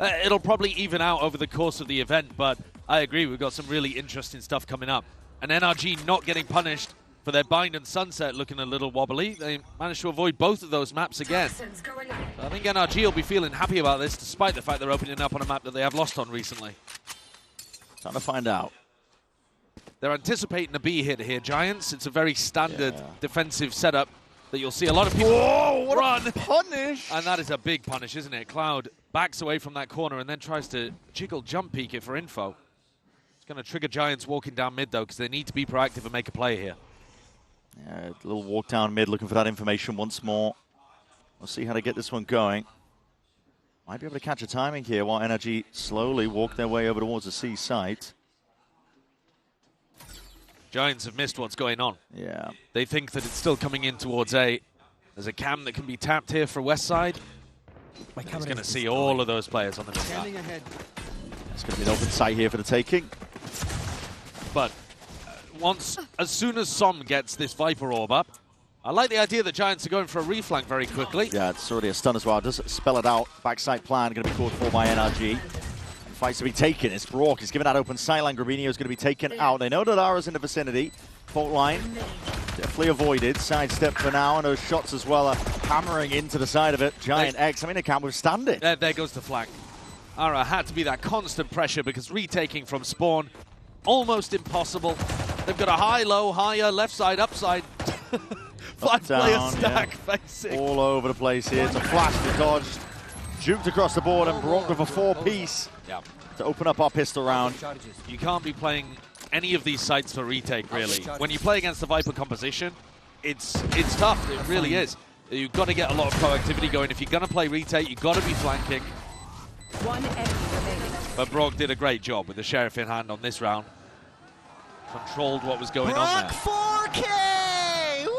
It'll probably even out over the course of the event, but I agree, we've got some really interesting stuff coming up. And NRG not getting punished for their Bind and Sunset looking a little wobbly. They managed to avoid both of those maps again. So I think NRG will be feeling happy about this, despite the fact they're opening up on a map that they have lost on recently. Time to find out. They're anticipating a B hit here, Giants. It's a very standard defensive setup that you'll see a lot of people run. A punish! And that is a big punish, isn't it? Cloud backs away from that corner and then tries to jiggle jump peek it for info. It's going to trigger Giants walking down mid, though, because they need to be proactive and make a play here. Yeah, a little walk down mid, looking for that information once more. We'll see how to get this one going. Might be able to catch a timing here while NRG slowly walk their way over towards the C site. Giants have missed what's going on. Yeah. They think that it's still coming in towards A. There's a cam that can be tapped here for West Side. He's going to see all of those players on the mid map. It's going to be an open site here for the taking. But as soon as Som gets this Viper Orb up, I like the idea that Giants are going for a reflank very quickly. Yeah, it's already a stun as well. Does spell it out. Backside plan going to be called for by NRG. Fights to be taken. It's Brock. He's given that open sideline. Grabinho is going to be taken out. They know that Ara's in the vicinity. Fault line definitely avoided. Sidestep for now, and those shots as well are hammering into the side of it. Giant X, I mean, they can't withstand it. There goes the flank. Ara had to be that constant pressure because retaking from spawn, almost impossible. They've got a high, low, higher, left side, upside. Five-player stack, facing. All over the place here. It's a flash to dodge. Juked across the board and Brock with a 4-piece to open up our pistol round. You can't be playing any of these sites for retake, really. When you play against the Viper composition, it's tough. It really is. You've got to get a lot of proactivity going. If you're going to play retake, you've got to be flanking. One enemy remaining. But Brock did a great job with the Sheriff in hand on this round. Controlled what was going on there. 4K! Woo!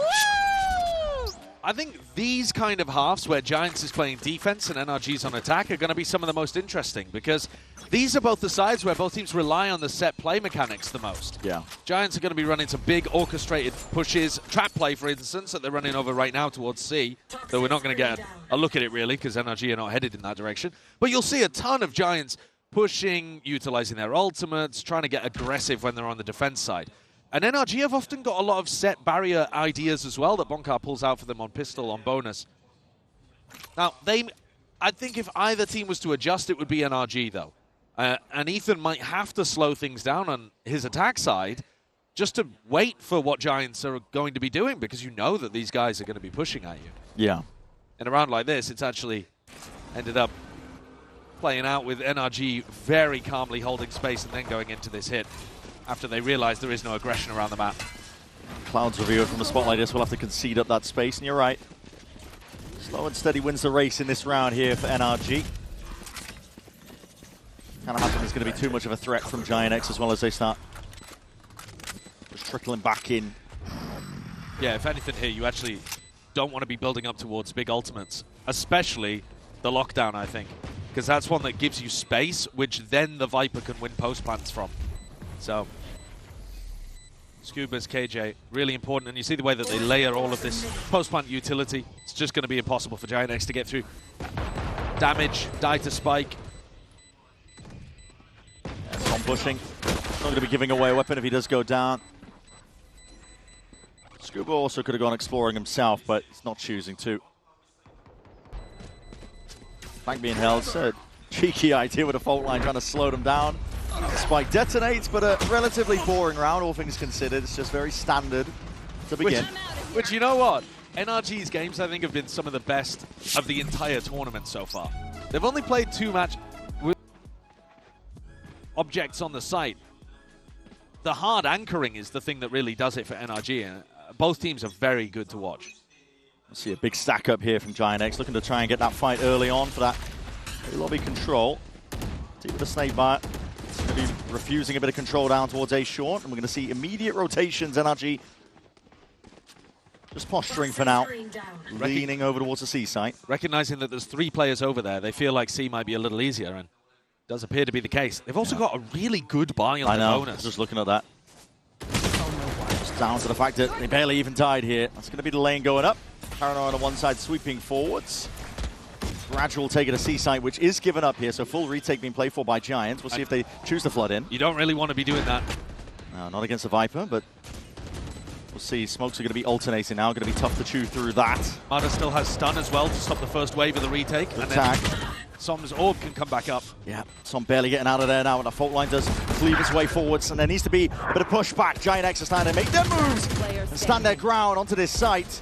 I think these kind of halves where Giants is playing defense and NRG's on attack are going to be some of the most interesting because these are both the sides where both teams rely on the set play mechanics the most. Yeah. Giants are going to be running some big orchestrated pushes, trap play for instance, that they're running over right now towards C, though we're not going to get a look at it really because NRG are not headed in that direction. But you'll see a ton of Giants pushing, utilizing their ultimates, trying to get aggressive when they're on the defense side. And NRG have often got a lot of set barrier ideas as well that Bonkar pulls out for them on pistol, on bonus. Now, I think if either team was to adjust, it would be NRG, though. And Ethan might have to slow things down on his attack side just to wait for what Giants are going to be doing because you know that these guys are going to be pushing at you. Yeah. In a round like this, it's actually ended up playing out with NRG very calmly holding space and then going into this hit after they realize there is no aggression around the map. Cloud's revealed from a spot like this. We'll have to concede up that space, and you're right. Slow and steady wins the race in this round here for NRG. Kind of happen is going to be too much of a threat from Giant X as well as they start just trickling back in. Yeah, if anything here, you actually don't want to be building up towards big ultimates, especially the lockdown, I think, because that's one that gives you space, which then the Viper can win post plants from. So, Scuba's KJ, really important, and you see the way that they layer all of this post-plant utility. It's just going to be impossible for Giant X to get through. Damage, die to spike. Tom pushing. Not going to be giving away a weapon if he does go down. Scuba also could have gone exploring himself, but he's not choosing to. Flank being held, so cheeky idea with a fault line trying to slow them down. Spike detonates, but a relatively boring round, all things considered. It's just very standard to begin. Which you know what? NRG's games, I think, have been some of the best of the entire tournament so far. They've only played 2 matches with objects on the site. The hard anchoring is the thing that really does it for NRG, and both teams are very good to watch. I see a big stack up here from Giant X, looking to try and get that fight early on for that lobby control. Team with the snake bite. It's going to be refusing a bit of control down towards A short, and we're going to see immediate rotations. NRG just posturing for now, leaning over towards the C site. Recognizing that there's 3 players over there, they feel like C might be a little easier, and does appear to be the case. They've also got a really good buy on the bonus. Just looking at that. Just down to the fact that they barely even died here. That's going to be the lane going up. Paranoid on one side sweeping forwards. Gradual take at a C site, which is given up here, so full retake being played for by Giants. We'll see if they choose to flood in. You don't really want to be doing that. No, not against the Viper, but we'll see. Smokes are going to be alternating now. Going to be tough to chew through that. Mada still has stun as well to stop the first wave of the retake. Good and tag. then Som's orb can come back up. Yeah, Som barely getting out of there now, and the fault line does cleave its way forwards, and there needs to be a bit of pushback. Giant X are starting to make their moves and stand their ground onto this site.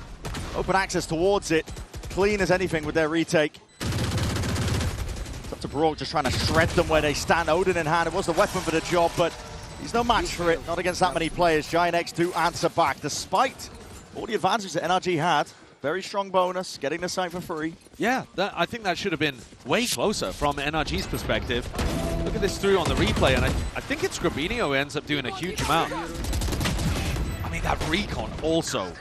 Open access towards it. Clean as anything with their retake. It's up to Brock just trying to shred them where they stand. Odin in hand, it was the weapon for the job, but he's no match for it. Not against that many players. Giant X do answer back, despite all the advantages that NRG had. Very strong bonus, getting the site for free. Yeah, I think that should have been way closer from NRG's perspective. Look at this through on the replay, and I think it's Grabinho who ends up doing a huge amount. I mean, that recon also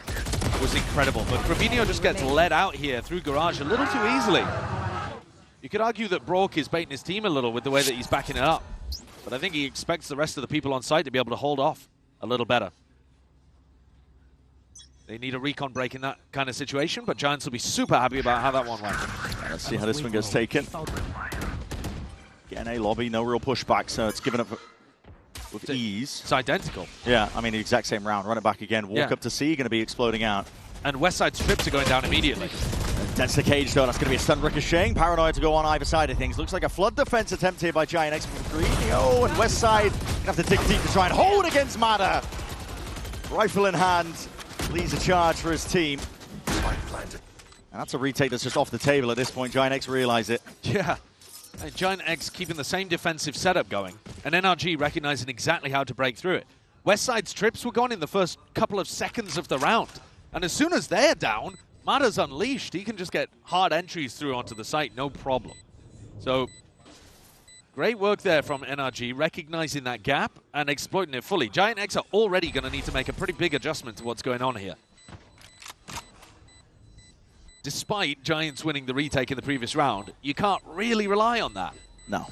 was incredible, but Grabinho just gets let out here through Garage a little too easily. You could argue that Brock is baiting his team a little with the way that he's backing it up, but I think he expects the rest of the people on site to be able to hold off a little better. They need a recon break in that kind of situation, but Giants will be super happy about how that one went. Let's see how this one gets taken. Again, a lobby, no real pushback, so it's given up with ease. It's identical. Yeah, I mean, the exact same round. Run it back again. Walk up to C, going to be exploding out. And Westside strips are going down immediately. Dents the cage, though. That's going to be a stun ricocheting. Paranoid to go on either side of things. Looks like a flood defense attempt here by Giant X from Greenio, and Westside going to have to dig deep to try and hold against Mada. Rifle in hand. Leads a charge for his team. And that's a retake that's just off the table at this point. Giant X realize it. Yeah. And Giant X keeping the same defensive setup going, and NRG recognizing exactly how to break through it. Westside's trips were gone in the first couple of seconds of the round, and as soon as they're down, Mada's unleashed. He can just get hard entries through onto the site, no problem. So, great work there from NRG, recognizing that gap and exploiting it fully. Giant X are already going to need to make a pretty big adjustment to what's going on here. Despite Giants winning the retake in the previous round, you can't really rely on that. No.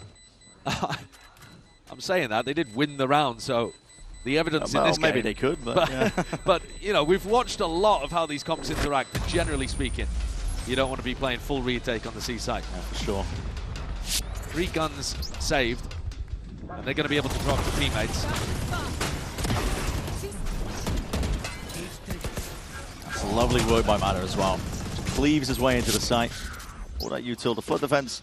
I'm saying that. They did win the round, so the evidence in this game... maybe they could, but yeah. But, you know, we've watched a lot of how these comps interact, and generally speaking, you don't want to be playing full retake on the C side. Yeah, for sure. 3 guns saved, and they're going to be able to drop the teammates. That's a lovely work by Mada as well. Cleaves his way into the site. All that util. The flood defense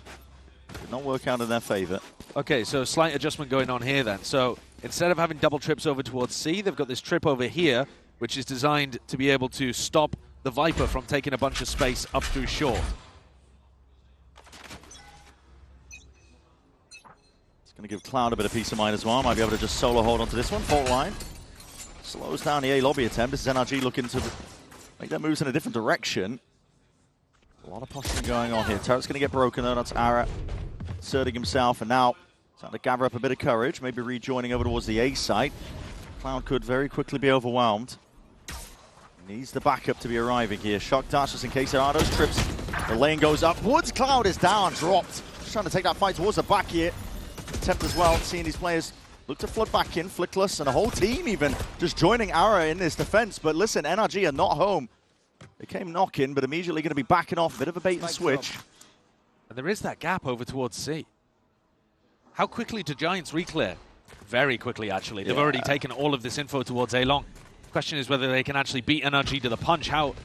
did not work out in their favor. Okay, so slight adjustment going on here then. So instead of having double trips over towards C, they've got this trip over here, which is designed to be able to stop the Viper from taking a bunch of space up through short. Going to give Cloud a bit of peace of mind as well. Might be able to just solo hold onto this one. Fault line. Slows down the A lobby attempt. This is NRG looking to make their moves in a different direction. A lot of posturing going on here. Turret's going to get broken though. That's Ara asserting himself. And now starting to gather up a bit of courage. Maybe rejoining over towards the A site. Cloud could very quickly be overwhelmed. Needs the backup to be arriving here. Shock dash just in case there are those trips. The lane goes upwards. Cloud is down. Dropped. Just trying to take that fight towards the back here. Attempt as well, seeing these players look to flood back in, Flickless, and a whole team even just joining Ara in this defense. But listen, NRG are not home. They came knocking, but immediately going to be backing off. Bit of a bait and switch. And there is that gap over towards C. How quickly do Giants reclear? Very quickly, actually. They've already taken all of this info towards A long. The question is whether they can actually beat NRG to the punch. How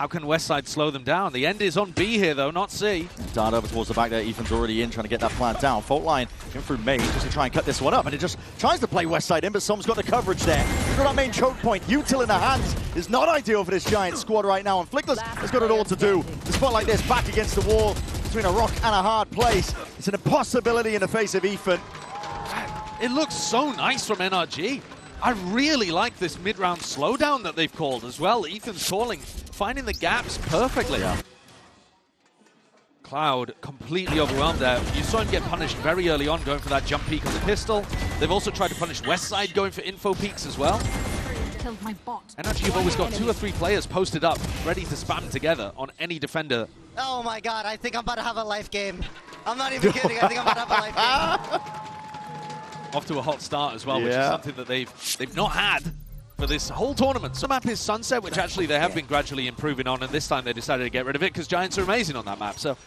can Westside slow them down? The end is on B here, though, not C. Dart over towards the back there. Ethan's already in, trying to get that plant down. Fault line in through main just to try and cut this one up. And it just tries to play Westside in, but Som's got the coverage there. He's got that main choke point. Util in the hands is not ideal for this Giant squad right now. And Flickless has got it all to do. The spot like this, back against the wall, between a rock and a hard place. It's an impossibility in the face of Ethan. It looks so nice from NRG. I really like this mid-round slowdown that they've called as well. Ethan's calling, finding the gaps perfectly. Yeah. Cloud completely overwhelmed there. You saw him get punished very early on, going for that jump peek on the pistol. They've also tried to punish Westside, going for info peeks as well. Killed my bot. NRG have always got 2 or 3 players posted up, ready to spam together on any defender. Oh my god, I think I'm about to have a life game. I'm not even kidding, I think I'm about to have a life game. Off to a hot start as well, which is something that they've not had for this whole tournament. So map is Sunset, which actually they have been gradually improving on, and this time they decided to get rid of it because Giants are amazing on that map. So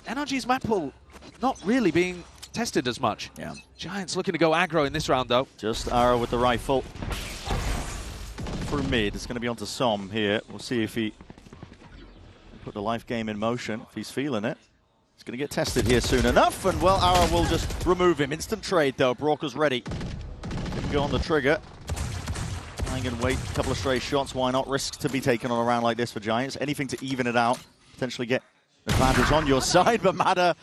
NRG's map pool not really being tested as much. Yeah. Giants looking to go aggro in this round, though. Just Arrow with the rifle. Through mid, it's going to be onto Som here. We'll see if he put the life game in motion, if he's feeling it. He's going to get tested here soon enough, and well, Arrow will just remove him. Instant trade, though. Brorka's ready. Didn't go on the trigger. I'm going to wait a couple of stray shots. Why not? Risks to be taken on a round like this for Giants. Anything to even it out. Potentially get an advantage on your side, but Mada,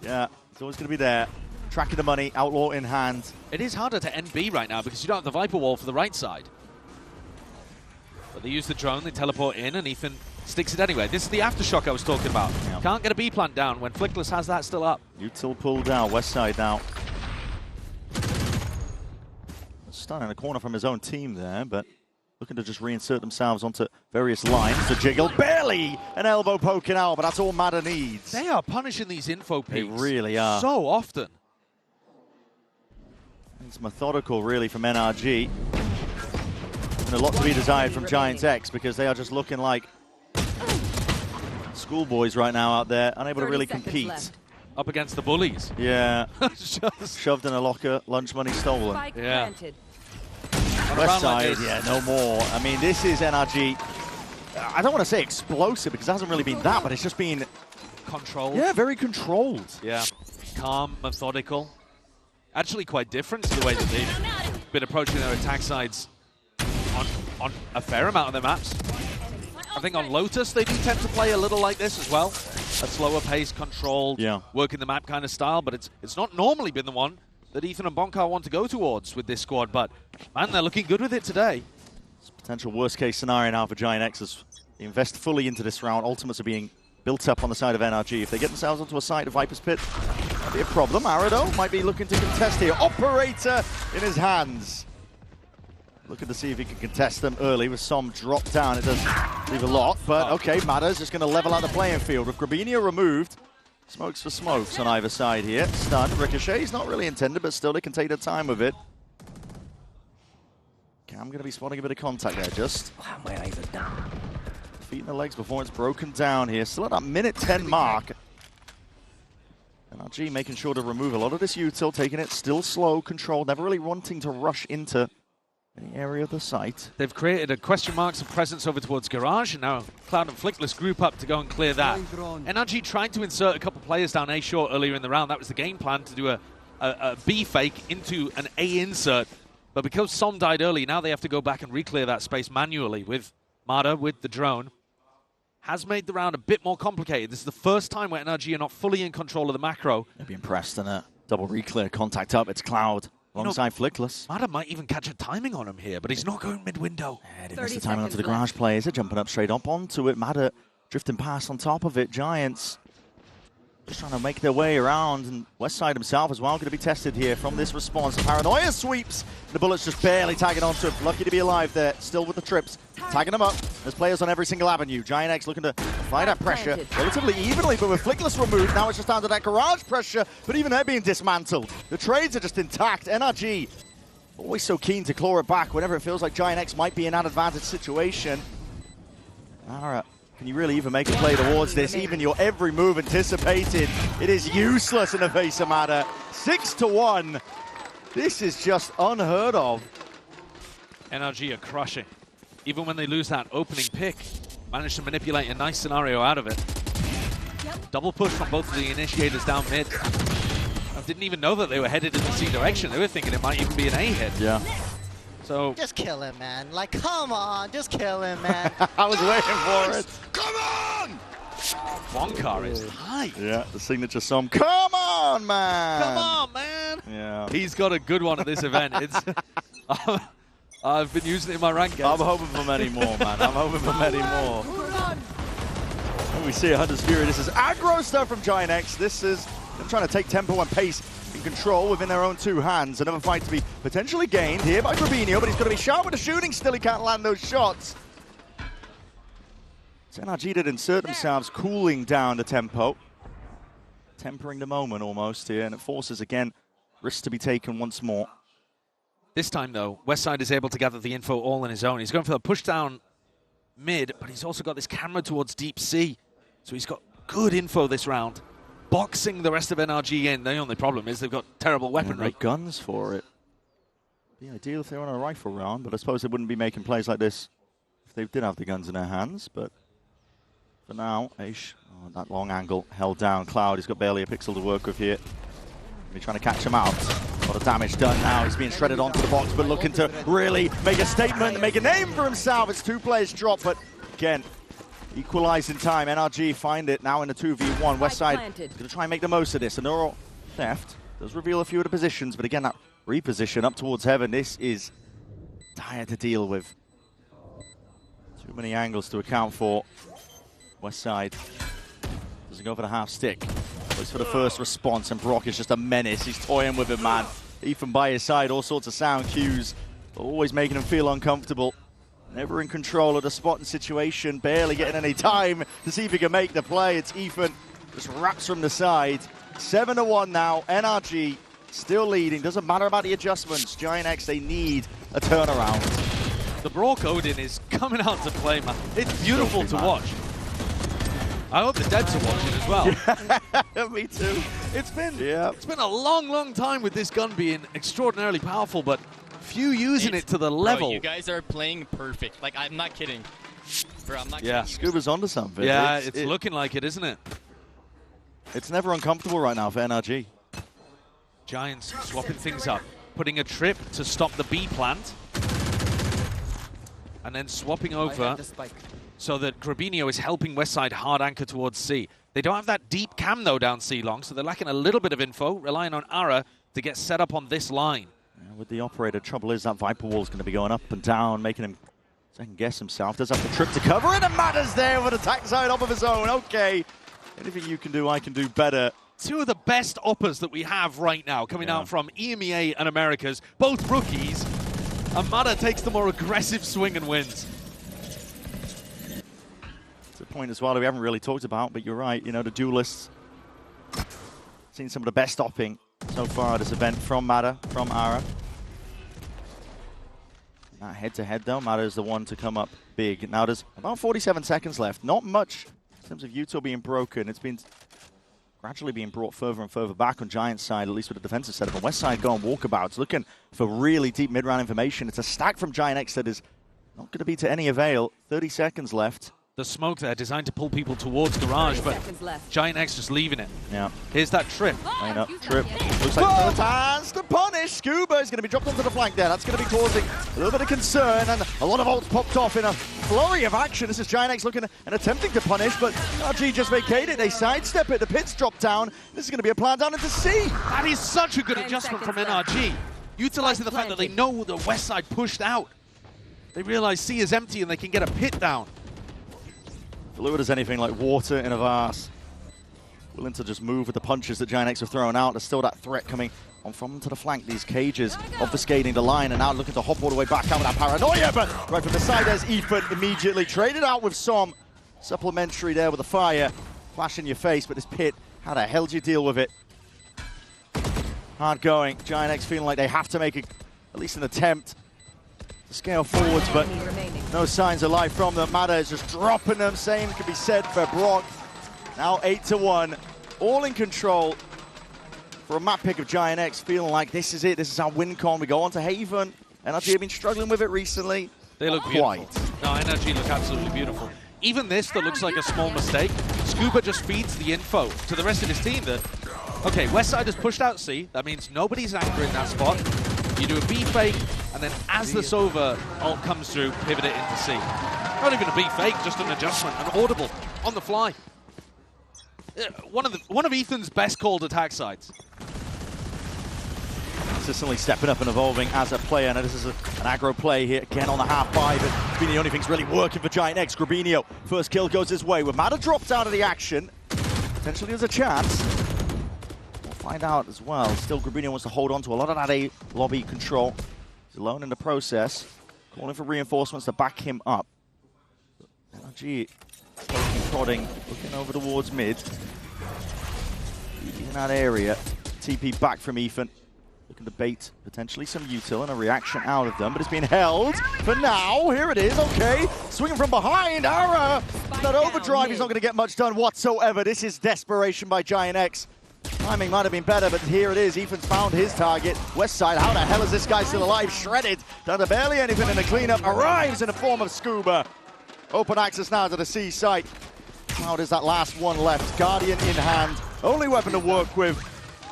yeah, it's always going to be there. Tracking the money, Outlaw in hand. It is harder to end B right now because you don't have the Viper wall for the right side. But they use the drone, they teleport in, and Ethan sticks it anyway. This is the aftershock I was talking about. Yeah. Can't get a B plant down when Flickless has that still up. Util pulled out, west side now. Starting in a corner from his own team there, but looking to just reinsert themselves onto various lines. To jiggle, barely an elbow poking out, but that's all Mada needs. They are punishing these info peaks. They really are. So often. It's methodical, really, from NRG. And a lot to be desired from Giants X, because they are just looking like schoolboys right now out there, unable to really compete. Left. Up against the bullies. Yeah. Just Shoved in a locker, lunch money stolen. Spike Yeah. planted. on a West round like side, this. yeah, no more. I mean, this is NRG. I don't want to say explosive, because it hasn't really been that, but it's just been, Controlled. yeah, very controlled. Yeah. Calm, methodical. Actually quite different to the way that they've been approaching their attack sides on a fair amount of their maps. I think on Lotus they do tend to play a little like this as well. A slower pace, controlled, Yeah. working the map kind of style, but it's not normally been the one that Ethan and Bonkar want to go towards with this squad, but man, they're looking good with it today. It's a potential worst case scenario now for Giant X as they invest fully into this round. Ultimates are being built up on the side of NRG. If they get themselves onto a site of Viper's Pit, that'd be a problem. Arado might be looking to contest here. Operator in his hands. Looking to see if he can contest them early with some drop down. It does leave a lot, but okay, Mada's just going to level out the playing field. With Grabinio removed, smokes for smokes on either side here. Stun, Ricochet's not really intended, but still they can take their time with it. Cam going to be spotting a bit of contact there, just. Feet in the legs before it's broken down here. Still at that minute 10 mark. NRG making sure to remove a lot of this util, taking it still slow, controlled, never really wanting to rush into any area of the site. They've created a question marks of presence over towards Garage, and now Cloud and Flickless group up to go and clear that. NRG tried to insert a couple players down A short earlier in the round. That was the game plan, to do a B fake into an A insert. But because Som died early, now they have to go back and re-clear that space manually with Mada, with the drone. Has made the round a bit more complicated. This is the first time where NRG are not fully in control of the macro. They'd be impressed in a double re-clear contact up. It's Cloud alongside Flickless. Mada might even catch a timing on him here, but he's not going mid-window. Yeah, they missed the timing onto the Garage players. They're jumping up straight up onto it. Mada drifting past on top of it. Giants just trying to make their way around, and Westside himself as well going to be tested here from this response. Paranoia sweeps. The bullets just barely tagging onto him. Lucky to be alive there, still with the trips. Tagging him up. There's players on every single avenue. Giant X looking to apply that pressure relatively evenly, but with Flickless removed, now it's just down to that Garage pressure, but even they're being dismantled. The trades are just intact. NRG always so keen to claw it back whenever it feels like Giant X might be in an advantage situation. Alright. Can you really even make a play towards this? Even your every move anticipated. It is useless in the face of Mada. 6-1. This is just unheard of. NRG are crushing. Even when they lose that opening pick, managed to manipulate a nice scenario out of it. Double push from both of the initiators down mid. I didn't even know that they were headed in the C direction. They were thinking it might even be an A hit. Yeah. So Just kill him, man. Like, come on, just kill him, man. I was waiting for it. come on! Bonkar is high. Yeah, the signature song. Come on, man! Come on, man! Yeah. He's got a good one at this event. It's I've been using it in my rank games. I'm hoping for many more, man. I'm hoping for many more. And we see a Hunter's Fury. This is aggro stuff from Giant X. This is them trying to take tempo and pace and control within their own two hands. Another fight to be potentially gained here by Grabinio, but he's going to be sharp with the shooting. Still, he can't land those shots. So NRG did insert themselves, cooling down the tempo. Tempering the moment almost here, and it forces, again, risks to be taken once more. This time, though, Westside is able to gather the info all on his own. He's going for the push down mid, but he's also got this camera towards deep C. So he's got good info this round. boxing the rest of NRG in. The only problem is they've got terrible weaponry. No guns for it. Be ideal if they were on a rifle round, but I suppose they wouldn't be making plays like this if they did have the guns in their hands. But for now, Aish, that long angle held down. Cloud, he's got barely a pixel to work with here. He's trying to catch him out. A lot of damage done now. He's being shredded onto the box, but looking to really make a statement, make a name for himself. It's 2 players drop, but again, equalize in time. NRG find it now in a 2v1. Westside going to try and make the most of this. A neural theft does reveal a few of the positions, but again, that reposition up towards heaven, this is dire to deal with. Too many angles to account for. Westside doesn't go for the half stick. Goes for the first response, and Brock is just a menace. He's toying with him, man. Ethan by his side, all sorts of sound cues, always making him feel uncomfortable. Never in control of the spot and situation, barely getting any time to see if he can make the play. It's Ethan, just wraps from the side. 7-1 now, NRG still leading. Doesn't matter about the adjustments. Giant X, they need a turnaround. The Brock Odin is coming out to play, man. It's beautiful to watch. I hope the devs are watching as well. Me too. It's been a long time with this gun being extraordinarily powerful, but few using it to the level. Bro, you guys are playing perfect. Like, I'm not kidding. Bro, I'm not kidding. Scuba's onto something. Yeah, it's looking like it, isn't it? It's never uncomfortable right now for NRG. Giants swapping things up, putting a trip to stop the B plant, and then swapping over so that Grabinho is helping Westside hard anchor towards C. They don't have that deep cam, though, down C long, so they're lacking a little bit of info, relying on Ara to get set up on this line. Yeah, with the operator, trouble is that Viper wall is going to be going up and down, making him second-guess himself. Does have the trip to cover it, and Matters there with an attack side up of his own. Okay, anything you can do, I can do better. Two of the best uppers that we have right now coming out from EMEA and Americas, both rookies. Amada takes the more aggressive swing and wins. It's a point as well that we haven't really talked about, but you're right, you know, the duelists. Seen some of the best opping so far at this event from Mada, from Ara. That head-to-head though, Mada is the one to come up big. Now there's about 47 seconds left. Not much in terms of Utah being broken. It's been gradually being brought further and further back on Giants' side, at least with the defensive setup. On Westside going walkabouts, looking for really deep mid-round information. It's a stack from Giant X that is not going to be to any avail. 30 seconds left. The smoke there designed to pull people towards Garage, but Giant X just leaving it. Yeah. Here's that trip. Line up, trip. Looks like the chance to punish. Scuba is going to be dropped onto the flank there. That's going to be causing a little bit of concern, and a lot of ults popped off in a flurry of action. This is Giant X looking and attempting to punish, but NRG just vacated. They sidestep it. The pits drop down. This is going to be a plan down into C. That is such a good adjustment from NRG, utilizing the fact that they know the West Side pushed out. They realize C is empty and they can get a pit down. Fluid as anything like water in a vase. Willing to just move with the punches that Giant X have thrown out. There's still that threat coming on from to the flank. These cages obfuscating the line, and now looking to hop all the way back out with that paranoia. But right from the side, there's Ethan immediately traded out with Som. Supplementary there with the fire. Flash in your face, but this pit, how the hell do you deal with it? Hard going. Giant X feeling like they have to make at least an attempt to scale forwards, but no signs of life from them. Mada is just dropping them. Same could be said for Brock. Now 8-1, all in control for a map pick of Giant X, feeling like this is it. This is our win con. We go on to Haven. NRG have been struggling with it recently. They look beautiful. No, NRG look absolutely beautiful. Even this that looks like a small mistake, Scuba just feeds the info to the rest of his team that, okay, Westside has pushed out C. That means nobody's anchoring that spot. You do a B fake, and then as the Sova ult comes through, pivot it into C. Not even a B fake, just an adjustment, an audible, on the fly. One of Ethan's best called attack sides. Consistently stepping up and evolving as a player. Now this is an aggro play here again on the half-buy, but it's been the only thing's really working for Giant X. Grabinho, first kill goes his way. With Mada dropped out of the action, potentially there's a chance. Find out as well. Still, Grabinho wants to hold on to a lot of that A lobby control. He's alone in the process. Calling for reinforcements to back him up. NRG prodding, looking over towards mid. In that area. TP back from Ethan. Looking to bait potentially some util and a reaction out of them, but it's being held for now. Here it is, okay. Swinging from behind, Ara. That overdrive, he's not going to get much done whatsoever. This is desperation by Giant X. Timing might have been better, but here it is. Ethan's found his target. Westside, how the hell is this guy still alive? Shredded, down to barely anything in the cleanup. Arrives in the form of Scuba. Open access now to the C site. Cloud is that last one left. Guardian in hand. Only weapon to work with.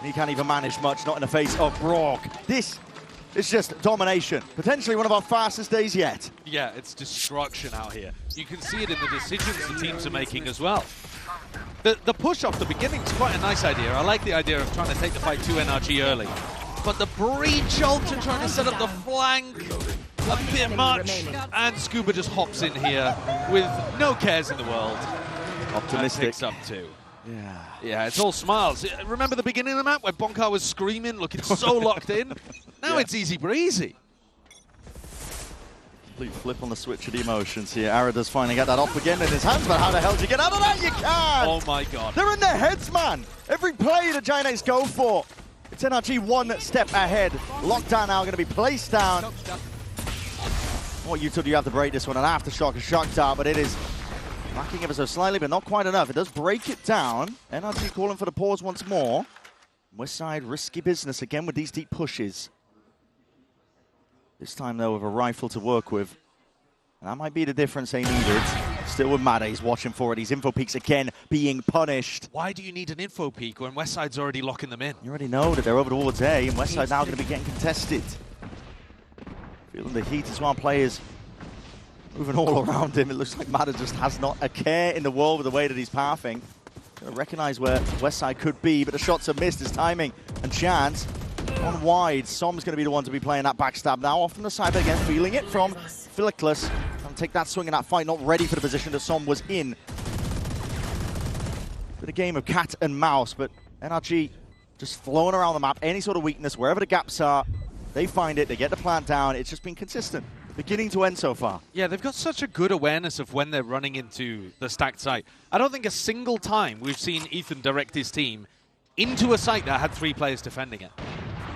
He can't even manage much, not in the face of Brock. This is just domination. Potentially one of our fastest days yet. Yeah, it's destruction out here. You can see it in the decisions the teams are making as well. The push off the beginning is quite a nice idea. I like the idea of trying to take the fight to NRG early. But the breach ult and trying to set up the flank, a bit much. And Scuba just hops in here with no cares in the world. Optimistic. And picks up 2. Yeah. Yeah, it's all smiles. Remember the beginning of the map where Bonkar was screaming, looking so locked in? Now it's easy breezy. Complete flip on the switch of the emotions here. Ara does finally get that off again in his hands, but how the hell do you get out of that? You can't! Oh my god. They're in their heads, man. Every play the Giant X go for. It's NRG one step ahead. Lockdown now going to be placed down. What util do you have to break this one? An aftershock, a shock dart, but it is lacking ever so slightly, but not quite enough. It does break it down. NRG calling for the pause once more. Westside, risky business again with these deep pushes. This time, though, with a rifle to work with. And that might be the difference they needed. Still with Mada, he's watching for it. These info peaks again being punished. Why do you need an info peak when Westside's already locking them in? You already know that they're over towards A, and Westside now going to be getting contested. Feeling the heat as well. Players moving all around him. It looks like Mada just has not a care in the world with the way that he's pathing. Going to recognize where Westside could be, but the shots are missed. His timing and chance. On wide, Som's going to be the one to be playing that backstab now. Off from the side, but again, feeling it from Philoclus. Trying to take that swing in that fight, not ready for the position that Som was in. Been a game of cat and mouse, but NRG just flowing around the map. Any sort of weakness, wherever the gaps are, they find it, they get the plant down. It's just been consistent, beginning to end so far. Yeah, they've got such a good awareness of when they're running into the stacked site. I don't think a single time we've seen Ethan direct his team into a site that had 3 players defending it.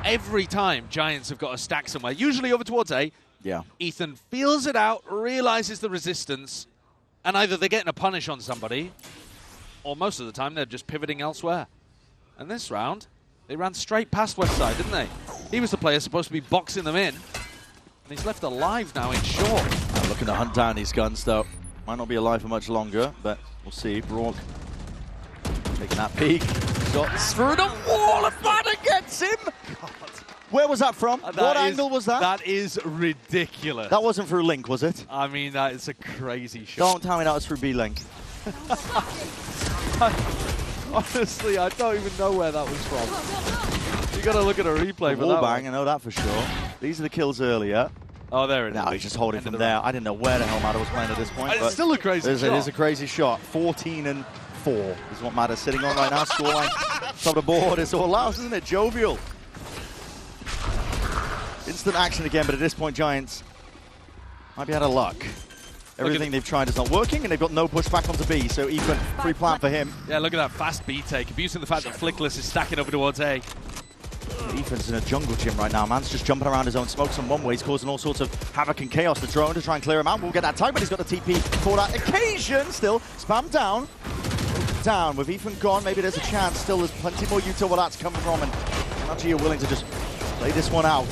Every time Giants have got a stack somewhere, usually over towards A, Yeah. Ethan feels it out, realizes the resistance, and either they're getting a punish on somebody, or most of the time they're just pivoting elsewhere. And this round, they ran straight past Westside, didn't they? He was the player supposed to be boxing them in, and he's left alive now in short. Looking to hunt down these guns, though. Might not be alive for much longer, but we'll see. Brock taking that peek. Shots through the wall, and Mada gets him! God. Where was that from? What angle was that? That is ridiculous. That wasn't through Link, was it? I mean, that is a crazy shot. Don't tell me that was through B-Link. Honestly, I don't even know where that was from. You got to look at a replay for that Wallbang, one. I know that for sure. These are the kills earlier. Oh, there it is. Now he's just holding from there. I didn't know where the hell Mada was playing at this point. It's but still a crazy shot. It is a crazy shot. 14-4 is what Mada's sitting on right now. Scoreline top of the board. It's all loud, isn't it? Jovial. Instant action again, but at this point, Giants might be out of luck. Everything they've tried is not working, and they've got no pushback onto B, so Ethan, free plant for him. Yeah, look at that fast B take, abusing the fact that Flickless is stacking over towards A. Ethan's in a jungle gym right now. Man's just jumping around his own smokes on one way. He's causing all sorts of havoc and chaos. The drone to try and clear him out. We'll get that tag, but he's got the TP for that occasion. Still, spam down. Down. With Ethan gone, maybe there's a chance. Still, there's plenty more util where that's coming from, and NRG are willing to just play this one out.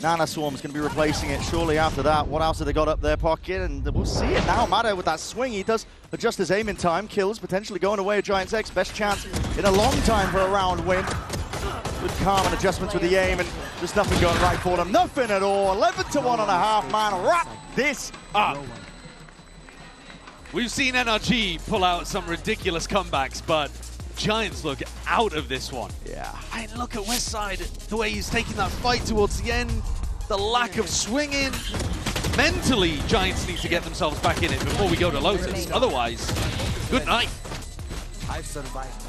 Nana Swarm's going to be replacing it shortly after that. What else have they got up their pocket? And we'll see it now. Mada with that swing. He does adjust his aim in time. Kills, potentially going away at Giants X. Best chance in a long time for a round win. Good calm and adjustments with the aim, and just nothing going right for them. Nothing at all. 11-1.5, man. Wrap this up. We've seen NRG pull out some ridiculous comebacks, but Giants look out of this one. Yeah. And look at Westside, the way he's taking that fight towards the end, the lack of swinging. Mentally, Giants need to get themselves back in it before we go to Lotus. Otherwise, good night. I've survived.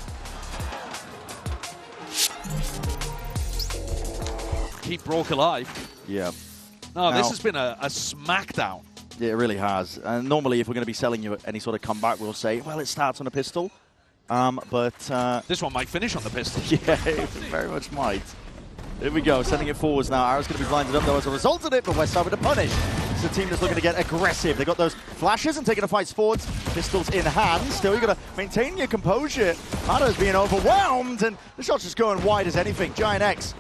Keep Brock alive. Yeah. No, Now, this has been a smackdown. Yeah, it really has. And normally, if we're going to be selling you any sort of comeback, we'll say, well, it starts on a pistol. But This one might finish on the pistol. yeah, it very much might. Here we go, sending it forwards now. Arrow's going to be blinded up though as a result of it, but Westside with a punish. It's a team that's looking to get aggressive. They got those flashes and taking the fights forwards. Pistols in hand. Still, you got to maintain your composure. Arrow's being overwhelmed, and the shot's just going wide as anything. Giant X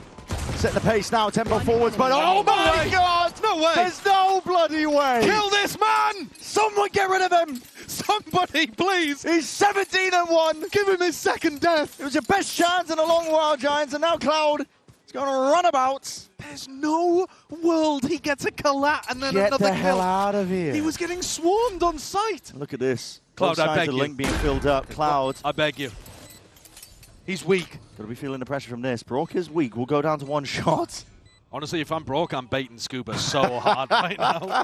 setting the pace now, tempo forwards, but oh my God! No way! There's no bloody way! Kill this man! Someone get rid of him! Somebody, please! He's 17-1! Give him his second death! It was your best chance in a long while, Giants, and now Cloud is going to run about. There's no world he gets a collat and then Get another the hell kill. out of here. He was getting swarmed on sight. Look at this. Cloud, Both I sides beg of the you. link being filled up. Cloud. I beg you. He's weak. Got to be feeling the pressure from this. Brock is weak. We'll go down to one shot. Honestly, if I'm broke, I'm baiting Scuba so hard right now.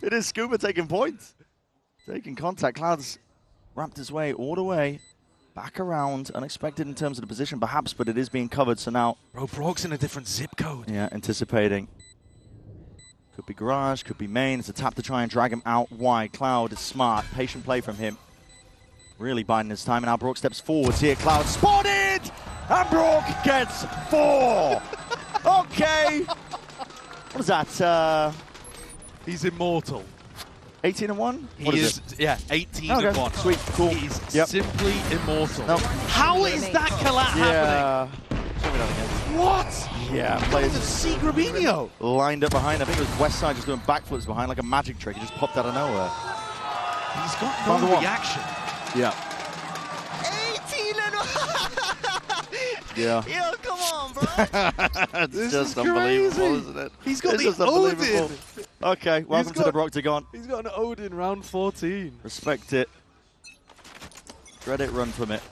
It is Scuba taking points. Taking contact. Cloud's wrapped his way all the way back around. Unexpected in terms of the position, perhaps, but it is being covered. So now... Bro, Brock's in a different zip code. Yeah, anticipating. Could be garage, could be main. It's a tap to try and drag him out wide. Cloud is smart. Patient play from him. Really biding his time, and now Brock steps forwards here. Cloud spotted! And Brock gets 4! Okay! What is that? He's immortal. 18-1? What He is is, it? yeah, 18 Okay, and 1. sweet, cool. He's Yep. simply immortal. No. How is that collat happening? Yeah. Show me that again. What? Yeah, Look players at C. Grabinho. lined up behind. I think it was Westside just doing backflips behind like a magic trick. He just popped out of nowhere. He's got Found the no one. reaction. Yeah. 18-1! Yeah. Yo, come on, bro. It's This just is unbelievable, crazy. isn't it? He's got It's the just unbelievable. Odin. Okay, welcome to got- the Broctagon. He's got an Odin round 14. Respect it. Dread it, run from it.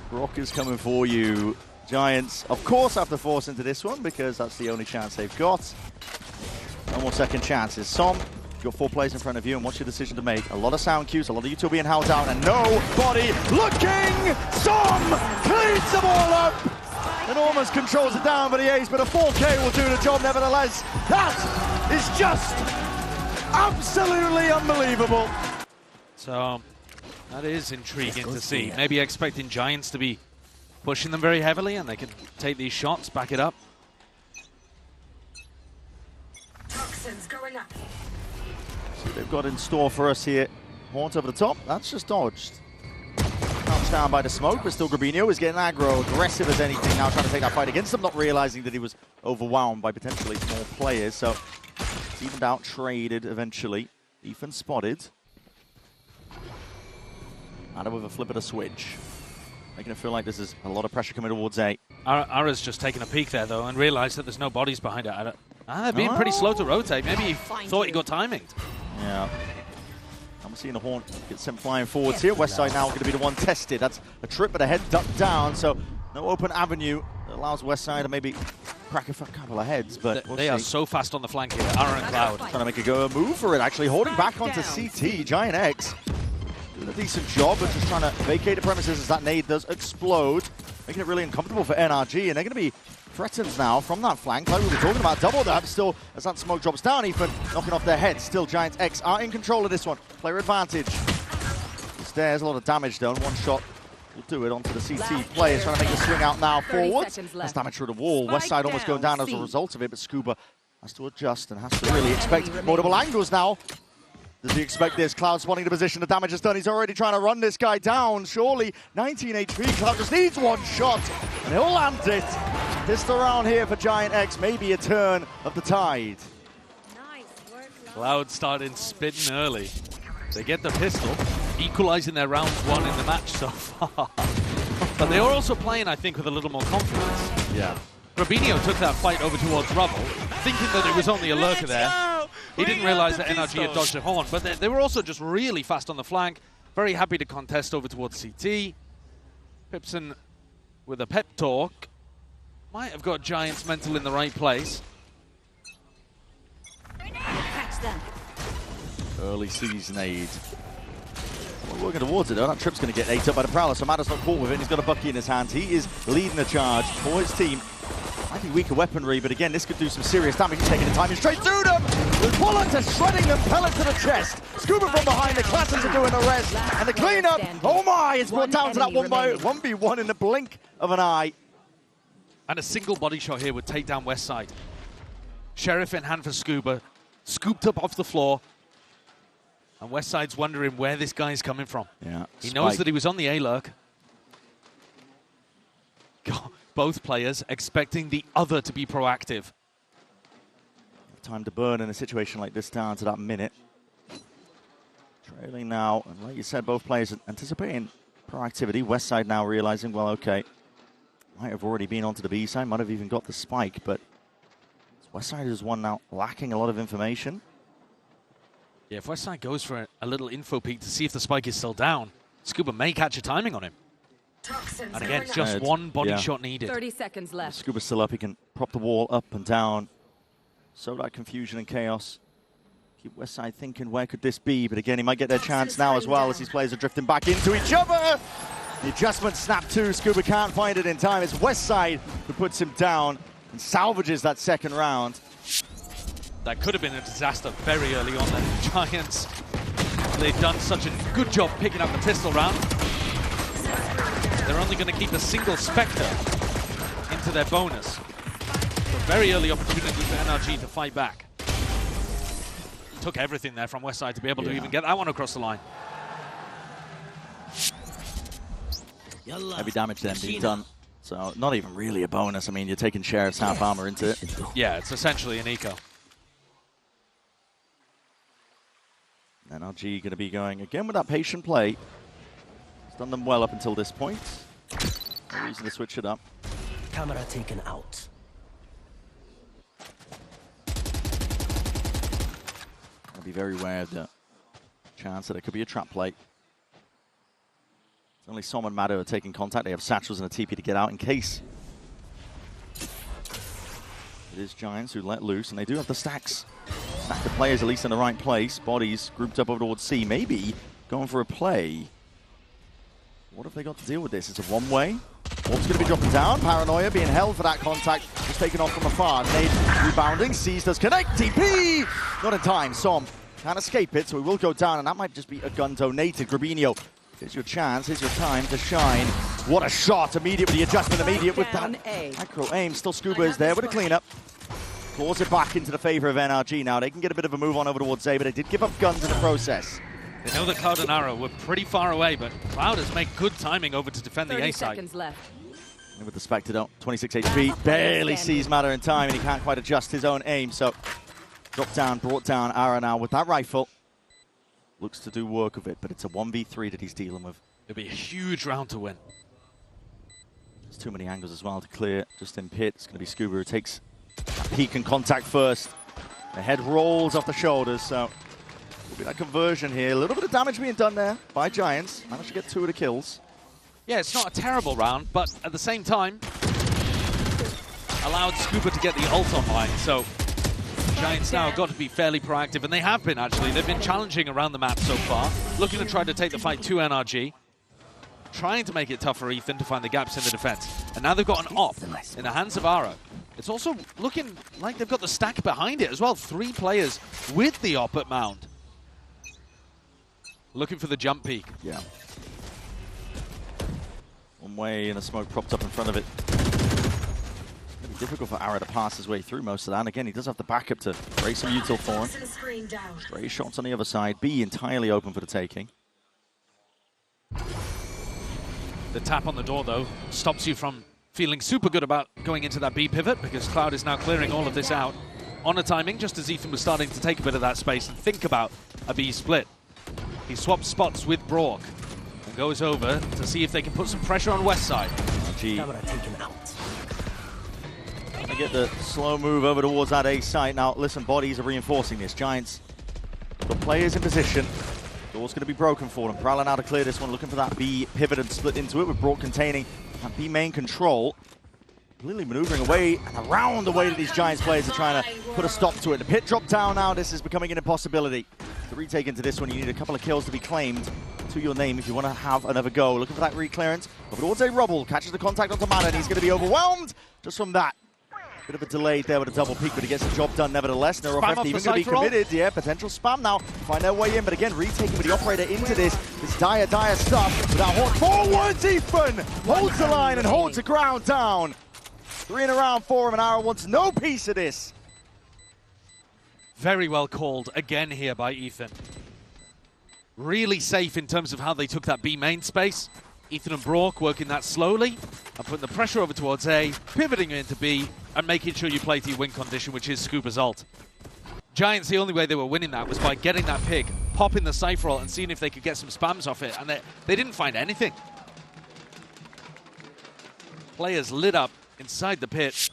Brock is coming for you. Giants, of course, have to force into this one because that's the only chance they've got. No more second chances. Som, you've got 4 players in front of you, and what's your decision to make? A lot of sound cues, a lot of you two being held down, and nobody looking! Som cleans them all up! And almost controls it down, but he ace, but a 4K will do the job nevertheless. That is just absolutely unbelievable. So that is intriguing to see. Maybe expecting Giants to be pushing them very heavily and they can take these shots, back it up. Toxins going up. See what they've got in store for us here. Haunt over the top, that's just dodged. Comes down by the smoke, but still Grabinho is getting aggro, aggressive as anything now, trying to take that fight against them, not realizing that he was overwhelmed by potentially more players. So it's evened out, traded eventually. Ethan spotted. Ada with a flip of the switch. Making it feel like this is a lot of pressure coming towards A. Ara's just taken a peek there, though, and realized that there's no bodies behind it. They're being pretty slow to rotate. Maybe he thought he got timinged. Yeah. I'm seeing the Haunt get sent flying forwards here. Westside now going to be the one tested. That's a trip, but a head ducked down, so no open avenue that allows Westside to maybe crack a couple of heads, but we'll They see. are so fast on the flank here. Ara and Cloud. Trying to make a go move for it, actually. Holding back onto CT. Giant X doing a decent job, but just trying to vacate the premises as that nade does explode. Making it really uncomfortable for NRG, and they're going to be threatened now from that flank. Like we were talking about, double that. Still, as that smoke drops down, Ethan knocking off their heads. Still, Giants X are in control of this one. Player advantage. Stairs, a lot of damage done. One shot will do it onto the CT players. Trying to make the swing out now forward. That's damage through the wall. Westside almost going down as a result of it, but Scuba has to adjust and has to really expect multiple angles now. Does he expect this? Cloud spotting the position, the damage is done. He's already trying to run this guy down, surely. 19 HP, Cloud just needs one shot, and he'll land it. Pistol round here for Giant X, maybe a turn of the tide. Nice work, Cloud started spitting early. They get the pistol, equalizing their round 1 in the match so far. But they are also playing, I think, with a little more confidence. Yeah. Grabinho took that fight over towards Rubble, thinking that it was only a lurker there. He didn't realize that NRG had dodged a horn, but they were also just really fast on the flank. Very happy to contest over towards CT. Pipson with a pep talk. Might have got Giants mental in the right place. Catch them. Early season aid. We're working towards it though. That trip's going to get ate up by the Prowler, so Matter's not caught with it. He's got a Bucky in his hands. He is leading the charge for his team. Slightly weaker weaponry, but again, this could do some serious damage. He's taking the timing straight through them. With bullets are shredding them, pellet to the chest. Scuba from behind, the Classens are doing the rest. And the cleanup, oh my, it's brought down to that 1v1 in the blink of an eye. And a single body shot here would take down Westside. Sheriff in hand for Scuba, scooped up off the floor. And Westside's wondering where this guy's coming from. Yeah. He knows that he was on the A-lurk. Both players expecting the other to be proactive. Time to burn in a situation like this down to that minute. Trailing now, and like you said, both players anticipating proactivity. Westside now realizing, well, okay, might have already been onto the B side, might have even got the spike, but Westside is one now lacking a lot of information. Yeah, if Westside goes for a little info peek to see if the spike is still down, Scuba may catch a timing on him. Toxins And again, going just up. one body Yeah. shot needed. 30 seconds left. Scuba's still up, he can prop the wall up and down. So that confusion and chaos. Keep Westside thinking, where could this be? But again, he might get their chance now as well as these players are drifting back into each other. The adjustment snap too. Scuba can't find it in time. It's Westside who puts him down and salvages that second round. That could have been a disaster very early on. The Giants, they've done such a good job picking up the pistol round. They're only going to keep a single Spectre into their bonus. So very early opportunity for NRG to fight back. Took everything there from Westside to be able to even get that one across the line. Heavy damage then being done. So not even really a bonus. I mean, you're taking Sheriff's half armor into it. Yeah, it's essentially an eco. NRG going to be going again with that patient play. It's done them well up until this point. No reason to switch it up. Camera taken out. I'll be very aware of the chance that it could be a trap play. It's only Som and Mado are taking contact. They have satchels and a TP to get out in case. It is Giants who let loose, and they do have the stacks. Stack of players at least in the right place. Bodies grouped up over towards C. Maybe going for a play. What have they got to deal with this? It's a one-way. Orb's going to be dropping down. Paranoia being held for that contact. Just taken off from afar. Nade rebounding. Sees does connect. TP! Not in time. Som can't escape it, so he will go down, and that might just be a gun donated. Grabinho, here's your chance. Here's your time to shine. What a shot. Immediate with the adjustment. Immediate with that micro aim. Still Scuba is there with a cleanup. Claws it back into the favor of NRG now. They can get a bit of a move on over towards A, but they did give up guns in the process. They know that Cloud and Arrow were pretty far away, but Cloud has made good timing over to defend the 30 A side. seconds left. And with the Spectre though, 26 HP, barely sees Matter in time, and he can't quite adjust his own aim, so dropped down, brought down. Arrow now with that rifle. Looks to do work of it, but it's a 1v3 that he's dealing with. It'll be a huge round to win. There's too many angles as well to clear. Just in pit, it's going to be Scuba who takes that peek and contact first. The head rolls off the shoulders, so will be that conversion here. A little bit of damage being done there by Giants. Managed to get 2 of the kills. Yeah, it's not a terrible round, but at the same time, allowed Scuba to get the ult online, so Giants now have got to be fairly proactive, and they have been actually. They've been challenging around the map so far, looking to try to take the fight to NRG, trying to make it tough for Ethan to find the gaps in the defense. And now they've got an op in the hands of Arrow. It's also looking like they've got the stack behind it as well. 3 players with the op at Mound. Looking for the jump peak. Yeah. One way and the smoke propped up in front of it. It's going to be difficult for Arrow to pass his way through most of that. And again, he does have the backup to raise some util for him. Toxin screen down. Stray shots on the other side. B entirely open for the taking. The tap on the door, though, stops you from feeling super good about going into that B pivot, because Cloud is now clearing all of this out on a timing, just as Ethan was starting to take a bit of that space and think about a B split. He swaps spots with Brock and goes over to see if they can put some pressure on Westside. Camera taken out. Trying to get the slow move over towards that A site. Now, listen, bodies are reinforcing this. Giants, the players in position. Door's going to be broken for them. Prowler now to clear this one, looking for that B pivot and split into it with Brock containing that B main control. Literally maneuvering away and around the way that these Giants players are trying to put a stop to it. The pit drop down now. This is becoming an impossibility. The retake into this one, you need a couple of kills to be claimed to your name if you want to have another go. Looking for that re-clearance. Over towards a Rubble. Catches the contact onto Mana, and he's going to be overwhelmed just from that. Bit of a delay there with a double peek, but he gets the job done nevertheless. Neuro Spam 50 off even the going to be side for all. committed. Yeah, potential spam now. Find their way in, but again, retaking with the operator into this. This dire stuff. Without Hawk forwards, Ethan holds the line and holds the ground down. 3 in a round for him, and Ara wants no piece of this. Very well called again here by Ethan. Really safe in terms of how they took that B main space. Ethan and Brock working that slowly and putting the pressure over towards A, pivoting into B, and making sure you play to your win condition, which is Scuba's ult. Giants, the only way they were winning that was by getting that pick, popping the Cypher ult, and seeing if they could get some spams off it, and they didn't find anything. Players lit up inside the pit,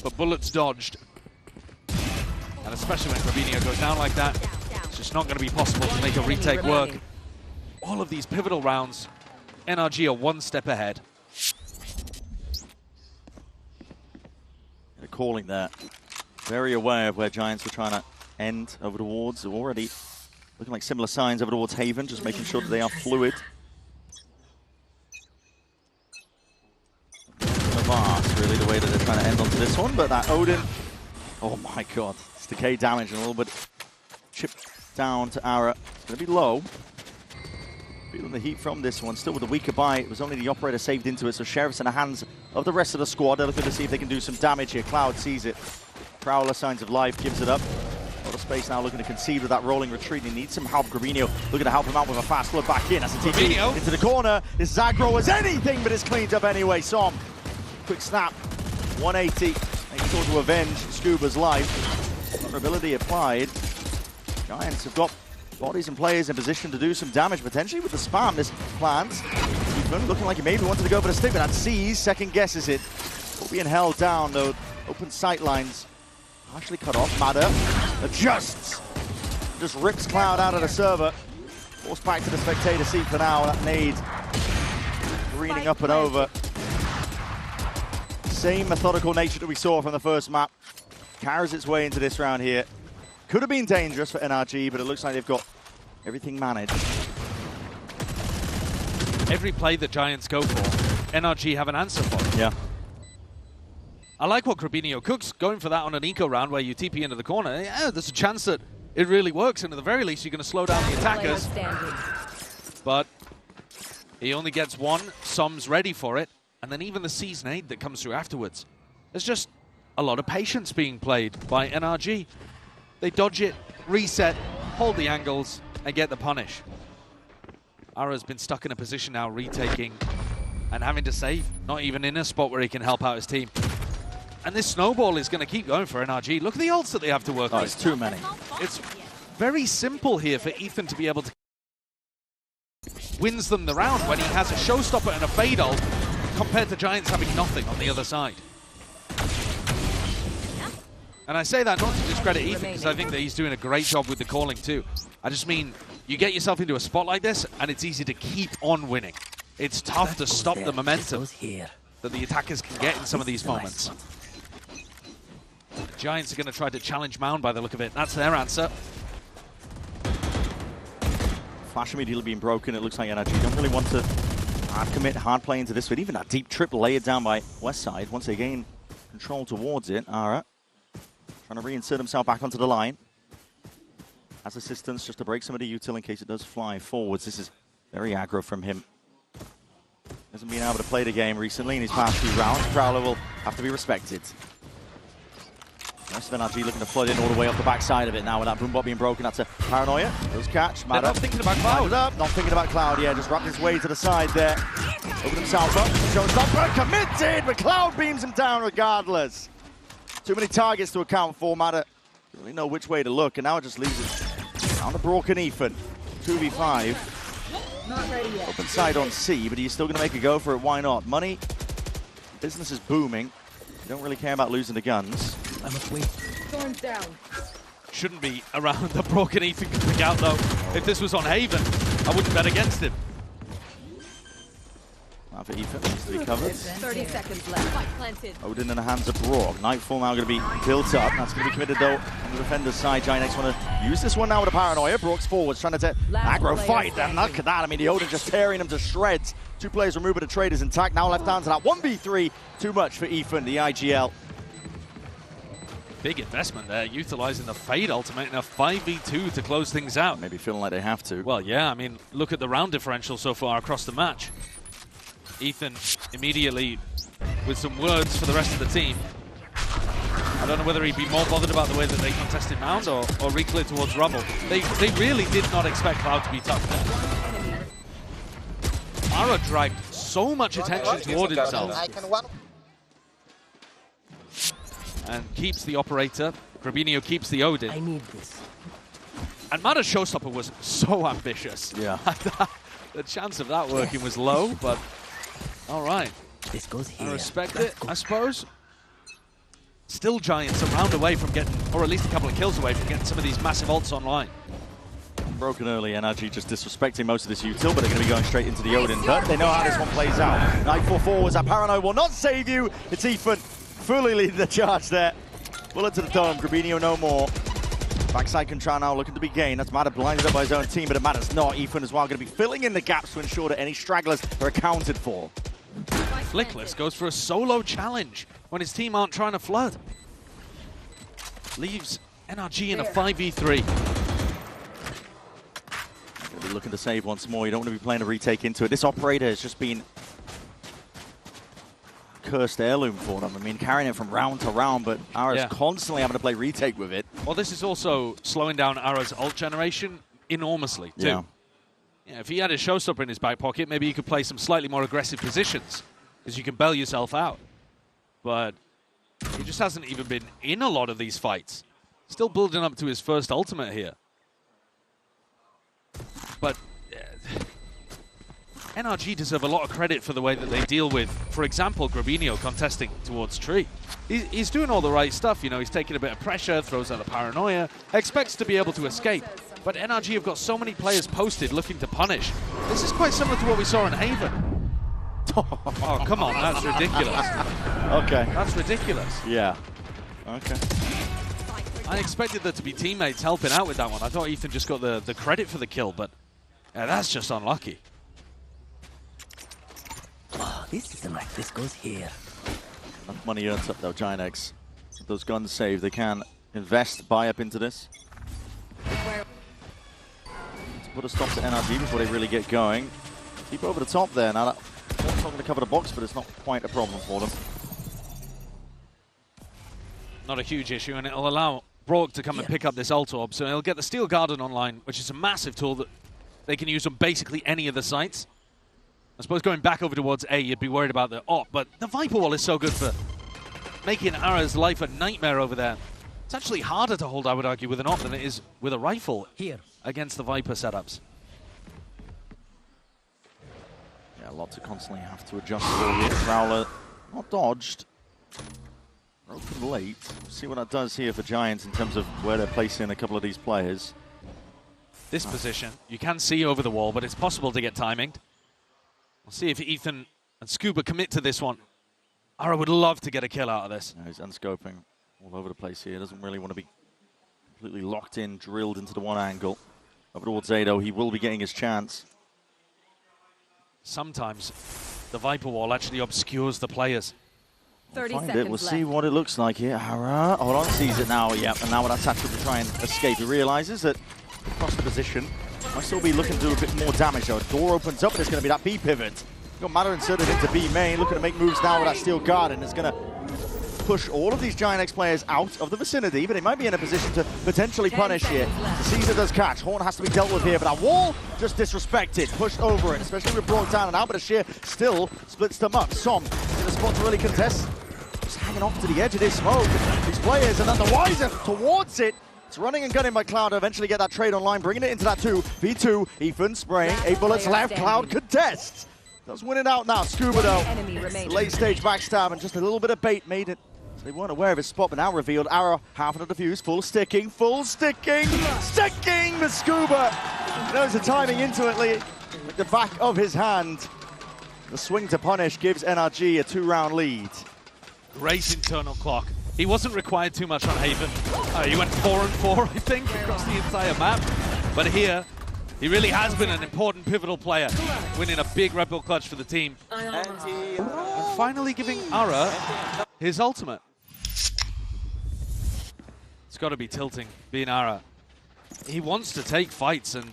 but bullets dodged. And especially when Robinho goes down like that, it's just not going to be possible to make a retake work. All of these pivotal rounds, NRG are one step ahead. They're calling that. Very aware of where Giants were trying to end over towards. Already looking like similar signs over towards Haven, just making sure that they are fluid. Vast, really, the way that they're trying to end onto this one, but that Odin, oh my god, it's decay damage and a little bit chipped down to Ara. It's going to be low. Feeling the heat from this one, still with a weaker buy. It was only the operator saved into it, so Sheriff's in the hands of the rest of the squad. They're looking to see if they can do some damage here. Cloud sees it. Prowler, signs of life, gives it up. A lot of space now, looking to concede with that rolling retreat. He needs some help. Grabinho looking to help him out with a fast look back in. That's the TP into the corner. This Zagro was anything but it's cleaned up anyway. Som, quick snap, 180. Making sure to avenge Scuba's life. Vulnerability applied. Giants have got bodies and players in position to do some damage, potentially with the spam. This plans. Ethan looking like he maybe wanted to go for the stick, but that sees, second guesses it. Being held down, though. Open sight lines. Partially cut off. Madder adjusts. Just rips Cloud out of the server. Forced back to the spectator seat for now. That nade greening up and over. Same methodical nature that we saw from the first map. Carries its way into this round here. Could have been dangerous for NRG, but it looks like they've got everything managed. Every play that Giants go for, NRG have an answer for. Yeah. I like what Grabinho cooks, going for that on an eco round where you TP into the corner. Yeah, there's a chance that it really works, and at the very least, you're going to slow down the attackers. But he only gets one, Som's ready for it, and then even the C's nade that comes through afterwards. There's just a lot of patience being played by NRG. They dodge it, reset, hold the angles, and get the punish. Ara's been stuck in a position now, retaking and having to save, not even in a spot where he can help out his team. And this snowball is going to keep going for NRG. Look at the ults that they have to work with. It's too many. It's very simple here for Ethan to be able to wins them the round when he has a showstopper and a fade ult compared to Giants having nothing on the other side. And I say that not to discredit Ethan, because I think that he's doing a great job with the calling too. I just mean, you get yourself into a spot like this, and it's easy to keep on winning. It's tough to stop the momentum that the attackers can get in some of these moments. The Giants are going to try to challenge Mound by the look of it. That's their answer. Flash immediately being broken. It looks like NRG don't really want to hard commit, hard play into this, but even that deep trip layered down by Westside, once they gain control towards it, Ara trying to reinsert himself back onto the line. Has assistance just to break some of the util in case it does fly forwards. This is very aggro from him. Hasn't been able to play the game recently in his past few rounds. Prowler will have to be respected. The rest of NRG looking to flood in all the way up the backside of it now with that boombot being broken. That's a paranoia. Does catch. They're not thinking about Cloud. Up. Not thinking about Cloud, yeah. Just wrapped his way to the side there. Opened himself up. Showstopper committed, but Cloud beams him down regardless. Too many targets to account for. Matter doesn't really know which way to look, and now it just leaves it down to Brock and Ethan. 2v5. Not ready yet. Open side on C, but he's still going to make a go for it. Why not? Money, business is booming. You don't really care about losing the guns. I must wait. Thorns down. Shouldn't be around the Brock and Ethan can pick out though. If this was on Haven, I wouldn't bet against him. Now for Ethan, needs to be covered. 30 seconds left. Planted. Odin in the hands of Brock. Nightfall now going to be built up. That's going to be committed though on the defender's side. Giants want to use this one now with a paranoia. Brock's forwards trying to aggro fight. And look at that. I mean, the Odin just tearing him to shreds. Two players removed, but the trade is intact. Now left down to that 1v3. Too much for Ethan, the IGL. Big investment there, utilizing the fade ultimate in a 5v2 to close things out. Maybe feeling like they have to. Well, yeah, I mean, look at the round differential so far across the match. Ethan immediately with some words for the rest of the team. I don't know whether he'd be more bothered about the way that they contested Mound or re-cleared towards Rubble. They really did not expect Cloud to be tough there. Ara dragged so much attention toward himself and keeps the operator. Grabinho keeps the Odin. I need this. And Mada's showstopper was so ambitious. Yeah. The chance of that working was low, but all right. This goes here. I respect it, I suppose. Still Giants a round away from getting, or at least a couple of kills away from getting some of these massive ults online. Broken early, NRG just disrespecting most of this util, but they're going to be going straight into the Odin. But they know how this one plays out. 944 was that Paranoid will not save you. It's Ethan fully leading the charge there. Bullet to the dome, Grabinho no more. Backside Contra now looking to be gained. That's Mada blinded up by his own team, but it matters not. Ethan as well going to be filling in the gaps to ensure that any stragglers are accounted for. Flickless goes for a solo challenge when his team aren't trying to flood. Leaves NRG in a 5v3. Gonna be looking to save once more. You don't want to be playing a retake into it. This operator has just been cursed heirloom for them. I mean, carrying it from round to round, but Ara's constantly having to play retake with it. Well, this is also slowing down Ara's ult generation enormously, too. Yeah. Yeah, if he had a showstopper in his back pocket, maybe he could play some slightly more aggressive positions, because you can bail yourself out. But he just hasn't even been in a lot of these fights. Still building up to his first ultimate here. But NRG deserve a lot of credit for the way that they deal with, for example, Grabinho contesting towards Tree. He's doing all the right stuff, you know, he's taking a bit of pressure, throws out the paranoia, expects to be able to escape. But NRG have got so many players posted looking to punish. This is quite similar to what we saw in Haven. Oh, come on, that's ridiculous. Okay. That's ridiculous. Yeah. Okay. I expected there to be teammates helping out with that one. I thought Ethan just got the credit for the kill, but yeah, that's just unlucky. Oh, this isn't like this goes here. Enough money earned up though, Giant Eggs. With those guns saved, they can invest, buy up into this. To put a stop to NRG before they really get going. Keep over the top there. Now that's not going to cover the box, but it's not quite a problem for them. Not a huge issue, and it'll allow Brock to come and pick up this ult orb, so he'll get the Steel Garden online, which is a massive tool that they can use on basically any of the sites. I suppose going back over towards A, you'd be worried about the op, but the Viper Wall is so good for making Ara's life a nightmare over there. It's actually harder to hold, I would argue, with an op than it is with a rifle against the Viper setups. Yeah, a lot to constantly have to adjust for here. Prowler not dodged. Broken late. See what that does here for Giants in terms of where they're placing a couple of these players. This position, you can see over the wall, but it's possible to get timinged. We'll see if Ethan and Scuba commit to this one. Ara would love to get a kill out of this. Yeah, he's unscoping all over the place here. Doesn't really want to be completely locked in, drilled into the one angle. Over towards A, though, he will be getting his chance. Sometimes the Viper Wall actually obscures the players. 30 Find seconds it. We'll left. see what it looks like here. Ara, hold on, sees it now. Yep, and now with that tactical to try and escape, he realizes that across the position, might still be looking to do a bit more damage though. Door opens up and it's going to be that B pivot. Got Mada inserted into B main, looking to make moves now with that Steel Garden. It's going to push all of these Giant X players out of the vicinity, but they might be in a position to potentially punish here. The Caesar does catch. Horn has to be dealt with here, but that wall just disrespected, pushed over it, especially with brought down and Albert Ashir still splits them up. Som in a spot to really contest. Just hanging off to the edge of this smoke. These players are none the wiser towards it. It's running and gunning by Cloud to eventually get that trade online, bringing it into that 2v2. Ethan spraying, 8 bullets left. Cloud contests. Does win it out now. Scuba though, late stage backstab and just a little bit of bait made it. So they weren't aware of his spot, but now revealed. Arrow, half of the defuse, full sticking, sticking the Scuba. Knows the timing intimately with the back of his hand. The swing to punish gives NRG a 2-round lead. Great internal clock. He wasn't required too much on Haven. He went 4-4, I think, across the entire map. But here, he really has been an important pivotal player, winning a big Red Bull clutch for the team. And finally giving Ara his ultimate. It's got to be tilting, being Ara. He wants to take fights, and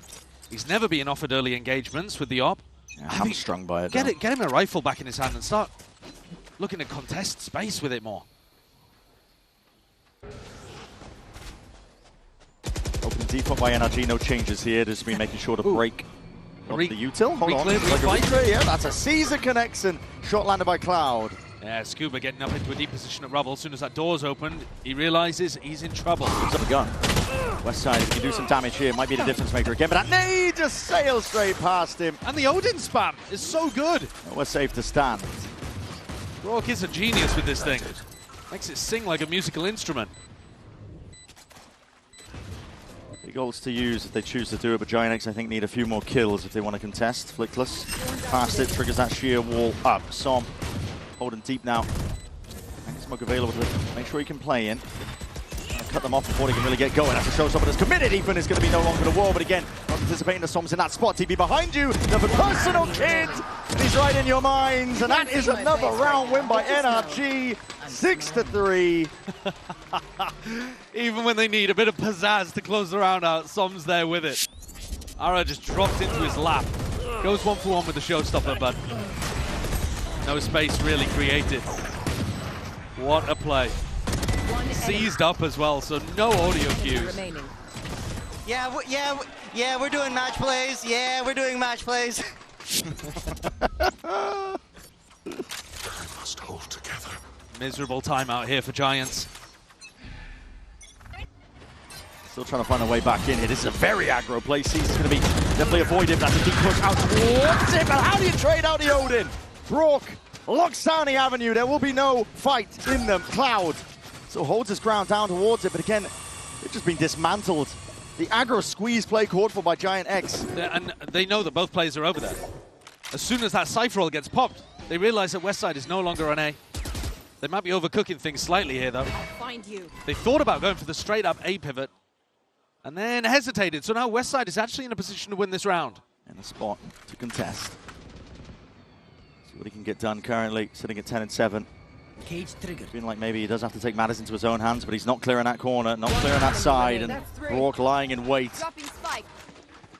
he's never been offered early engagements with the op. Yeah, hamstrung by it. Get him a rifle back in his hand and start looking to contest space with it more. Open default by NRG, no changes here. Just been making sure to break the util. Hold on. Reclear, Like a retray, yeah, that's a Caesar connects and shot landed by Cloud. Yeah, Scuba getting up into a deep position at rubble. As soon as that door's opened, he realizes he's in trouble. Picks up a gun. West side, if you can do some damage here, might be the difference maker again, but that nade just sails straight past him. And the Odin spam is so good. We're safe to stand. Rourke is a genius with this thing. Makes it sing like a musical instrument. Big ults to use if they choose to do it, but Giant X, I think, need a few more kills if they want to contest. Flickless, past it, triggers that sheer wall up. Som holding deep now. Smoke available to make sure he can play in. Cut them off before he can really get going. That's a showstopper that's committed. Ethan is going to be no longer the wall, but again, not anticipating the Som's in that spot. TB behind you, the personal kid, and he's right in your minds, and that is another round win by NRG, 6-3. Even when they need a bit of pizzazz to close the round out, Som's there with it. Ara just drops into his lap. Goes 1-for-1 with the showstopper, but no space really created. What a play. Seized up as well, so no audio cues. Yeah, we're doing match plays. Yeah, we're doing match plays. Must hold together. Miserable timeout here for Giants. Still trying to find a way back in here. This is a very aggro play. Caesar's going to be definitely avoided. That's a deep push out towards him. But how do you trade out the Odin? Rourke locks down the avenue. There will be no fight in them. Cloud still holds his ground down towards it, but again, it's just been dismantled. The aggro squeeze play called for by Giant X. And they know that both players are over there. As soon as that Cypher roll gets popped, they realize that Westside is no longer on A. They might be overcooking things slightly here, though. I'll find you. They thought about going for the straight-up A pivot, and then hesitated. So now Westside is actually in a position to win this round. In a spot to contest. See what he can get done currently, sitting at 10-7. Cage triggered. Feeling like maybe he does have to take matters into his own hands, but he's not clearing that corner, not clearing that side, and Rourke lying in wait. Dropping spike.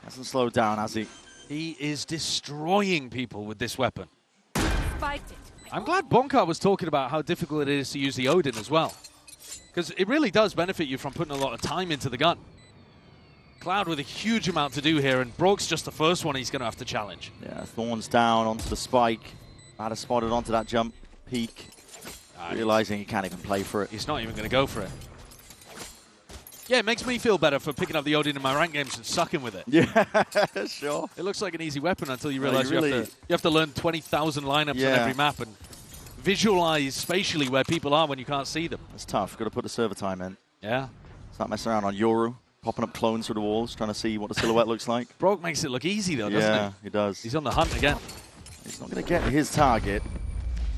Hasn't slowed down, has he? He is destroying people with this weapon. Spiked it. I'm glad Bonkar was talking about how difficult it is to use the Odin as well. Because it really does benefit you from putting a lot of time into the gun. Cloud with a huge amount to do here, and Broke's just the first one he's going to have to challenge. Yeah, Thorns down onto the spike. Had spotted onto that jump peak. Realizing he can't even play for it. He's not even going to go for it. Yeah, it makes me feel better for picking up the Odin in my rank games and sucking with it. Yeah, sure. It looks like an easy weapon until you realize you you have to learn 20,000 lineups on every map and visualize spatially where people are when you can't see them. It's tough. Got to put the server time in. Yeah. Start messing around on Yoru, popping up clones through the walls, trying to see what the silhouette looks like. Broke makes it look easy though, doesn't Yeah, he does. He's on the hunt again. He's not going to get his target.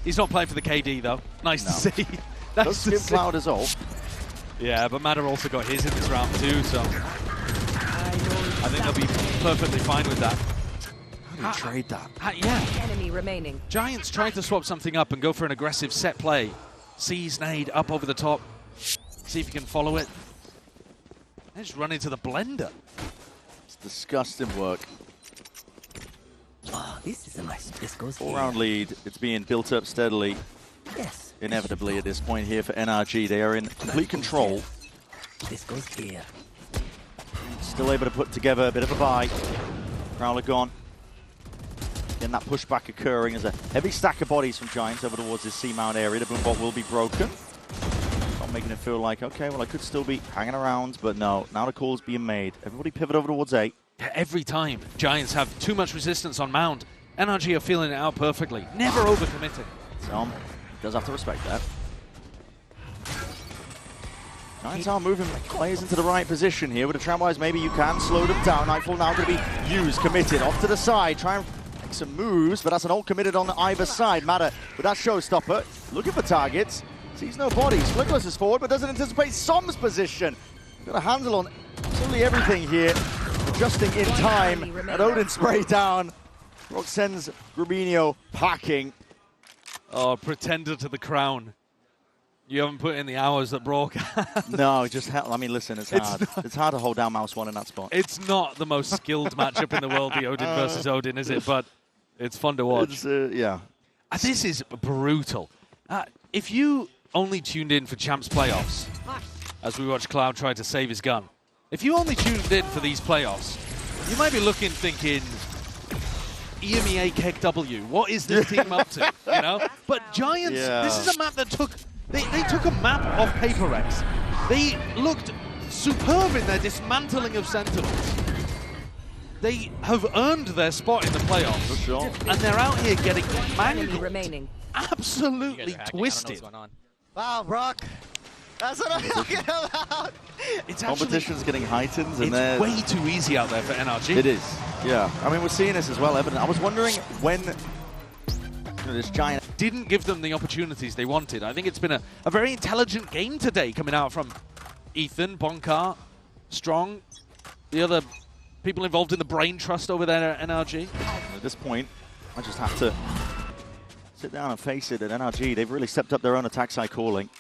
He's not playing for the KD though. Nice to see. Does give Cloud his ult. Yeah, but Matter also got his in this round too, so I think they'll be perfectly fine with that. How do you trade that? Yeah. Enemy remaining. Giants trying to swap something up and go for an aggressive set play. Sees nade up over the top. See if you can follow it. They just run into the blender. It's disgusting work. Oh, this is a nice. This goes 4-round lead. It's being built up steadily. Yes. Inevitably at this point here for NRG. They are in complete control. This goes here. Still able to put together a bit of a buy. Prowler gone. Again, that pushback occurring as a heavy stack of bodies from Giants over towards this C-mount area. The boom bot will be broken. Not making it feel like, okay, well, I could still be hanging around, but no. Now the call's being made. Everybody pivot over towards A. Every time Giants have too much resistance on Mound, NRG are feeling it out perfectly. Never overcommitting. Som does have to respect that. Giants are moving players into the right position here. With the Tramwise, maybe you can slow them down. Nightfall now going to be used, committed, off to the side. Try and make some moves, but that's an ult committed on either side. Matter with that showstopper, looking for targets. Sees no bodies. Flickless is forward, but doesn't anticipate Som's position. Got a handle on absolutely everything here. Adjusting in time. And Odin spray down. Rock sends Rubinho packing. Oh, pretender to the crown. You haven't put in the hours that Brock has. No, just I mean, listen, it's hard. It's hard to hold down mouse one in that spot. It's not the most skilled matchup in the world, the Odin versus Odin, is it? But it's fun to watch. Yeah. This is brutal. If you only tuned in for Champs playoffs, as we watch Cloud try to save his gun, if you only tuned in for these playoffs, you might be looking, thinking, EMEA KEKW, what is this team up to? You know? But Giants, this is a map that took, they took a map off Paper Rex. They looked superb in their dismantling of Sentinels. They have earned their spot in the playoffs. For sure. And they're out here getting Enemy mangled. remaining. Absolutely You guys are hacking. I don't know twisted. what's going on. Wow, Brock. That's what I'm talking about. It's actually, Competition's getting heightened, and it's way too easy out there for NRG. it is. Yeah. I mean, we're seeing this as well, evident. I was wondering when this Giant Didn't give them the opportunities they wanted. I think it's been a very intelligent game today coming out from Ethan, Bonkar, Strong, the other people involved in the brain trust over there at NRG. at this point, I just have to sit down and face it at NRG. They've really stepped up their own attack side calling.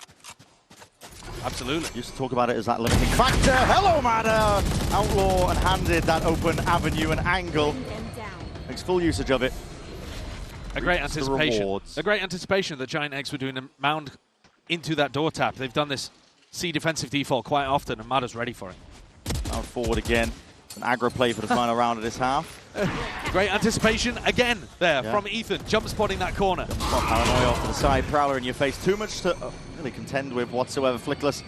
Absolutely. Used to talk about it as that limiting factor. Hello, Matter! Outlaw and handed that open avenue and angle. Makes full usage of it. A great Reaps the anticipation. rewards. A great anticipation that Giant X were doing a mound into that door tap. They've done this C defensive default quite often, and Matter's ready for it. Now forward again. An aggro play for the final round of this half. Great anticipation again there Yeah. from Ethan, jump spotting that corner. Spot paranoia off to the side. Prowler in your face. Too much to really contend with whatsoever. Flickless.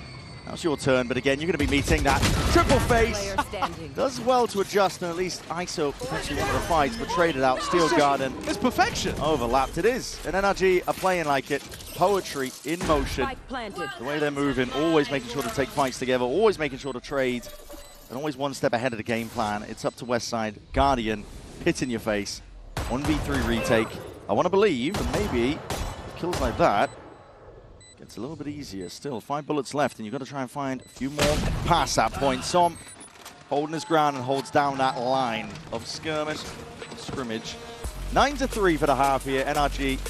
Now it's your turn, but again, you're going to be meeting that triple face. Player standing. Does well to adjust and at least ISO potentially one of the fights, but traded out. Steel Garden It's perfection. overlapped. It is. And NRG are playing like it. Poetry in motion. Spike planted. The way they're moving, always making sure to take fights together, always making sure to trade, and always one step ahead of the game plan. It's up to Westside. Guardian, hit in your face. 1v3 retake. I want to believe, and maybe kills like that gets a little bit easier. Still, 5 bullets left, and you've got to try and find a few more past that point. Som holding his ground and holds down that line of skirmish, scrimmage. 9-3 for the half here. NRG,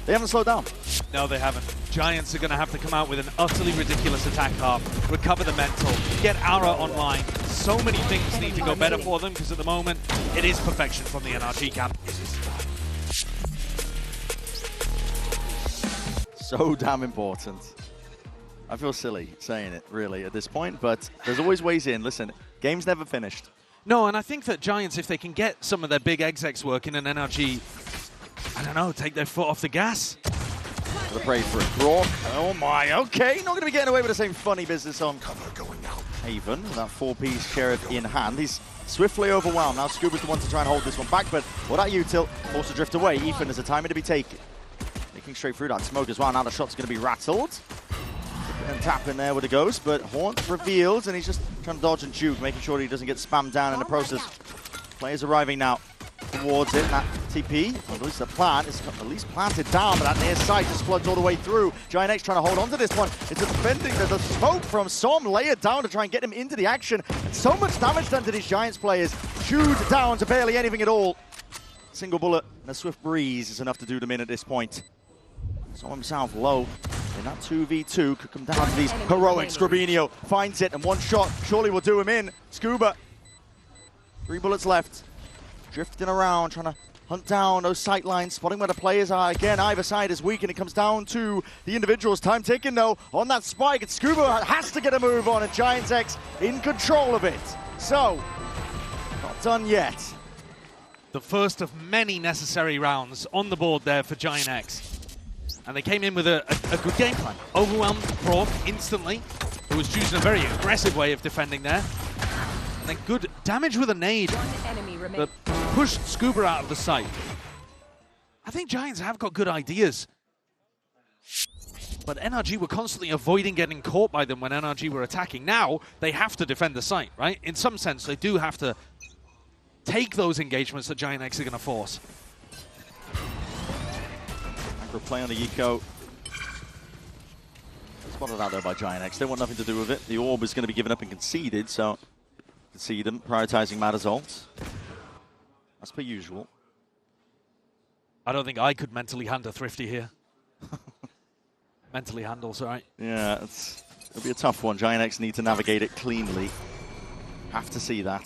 they haven't slowed down. No, they haven't. Giants are going to have to come out with an utterly ridiculous attack half, recover the mental, get Aura online. So many things need to go better for them because at the moment, it is perfection from the NRG camp. So damn important. I feel silly saying it, really, at this point, but there's always ways in. Listen, game's never finished. No, and I think that Giants, if they can get some of their big execs working and NRG, I don't know, take their foot off the gas. For the prey for it. Brock. Oh my, okay. Not going to be getting away with the same funny business on Haven. That 4-piece Sheriff in hand. He's swiftly overwhelmed. Now Scuba's the one to try and hold this one back, but what about you, Tilt? Forced to drift away. Ethan has a timer to be taken. Making straight through that smoke as well. Now the shot's going to be rattled. And tap in there with a ghost, but Haunt reveals, and he's just trying to dodge and juke, making sure he doesn't get spammed down in the process. Players arriving now towards it. That TP, or at least the plant, is at least planted down, but that near side just floods all the way through. Giant X trying to hold on to this one. It's a defending the smoke from Som, lay it down to try and get him into the action. And so much damage done to these Giants players. Chewed down to barely anything at all. Single bullet and a swift breeze is enough to do them in at this point. Som himself low. And that 2v2 could come down to these heroics. Scribinio finds it, and one shot surely will do him in. Scuba, 3 bullets left. Drifting around, trying to hunt down those sight lines, spotting where the players are. Again, either side is weak, and it comes down to the individuals. Time ticking, though, on that spike. And Scuba has to get a move on, and Giants X in control of it. So, not done yet. The first of many necessary rounds on the board there for Giant X. And they came in with a good game plan. Overwhelmed Brock instantly, who was choosing a very aggressive way of defending there. And then good damage with a nade Enemy remaining. that pushed Scuba out of the sight. I think Giants have got good ideas. But NRG were constantly avoiding getting caught by them when NRG were attacking. Now, they have to defend the site, right? In some sense, they do have to take those engagements that Giant X are going to force. Play on the eco. Spotted out there by Giant X. They want nothing to do with it. The orb is going to be given up and conceded, so concede them, prioritizing Matter's ult. As per usual. I don't think I could mentally handle Thrifty here. Mentally handles, right? Yeah, it'll be a tough one. Giant X need to navigate it cleanly. Have to see that.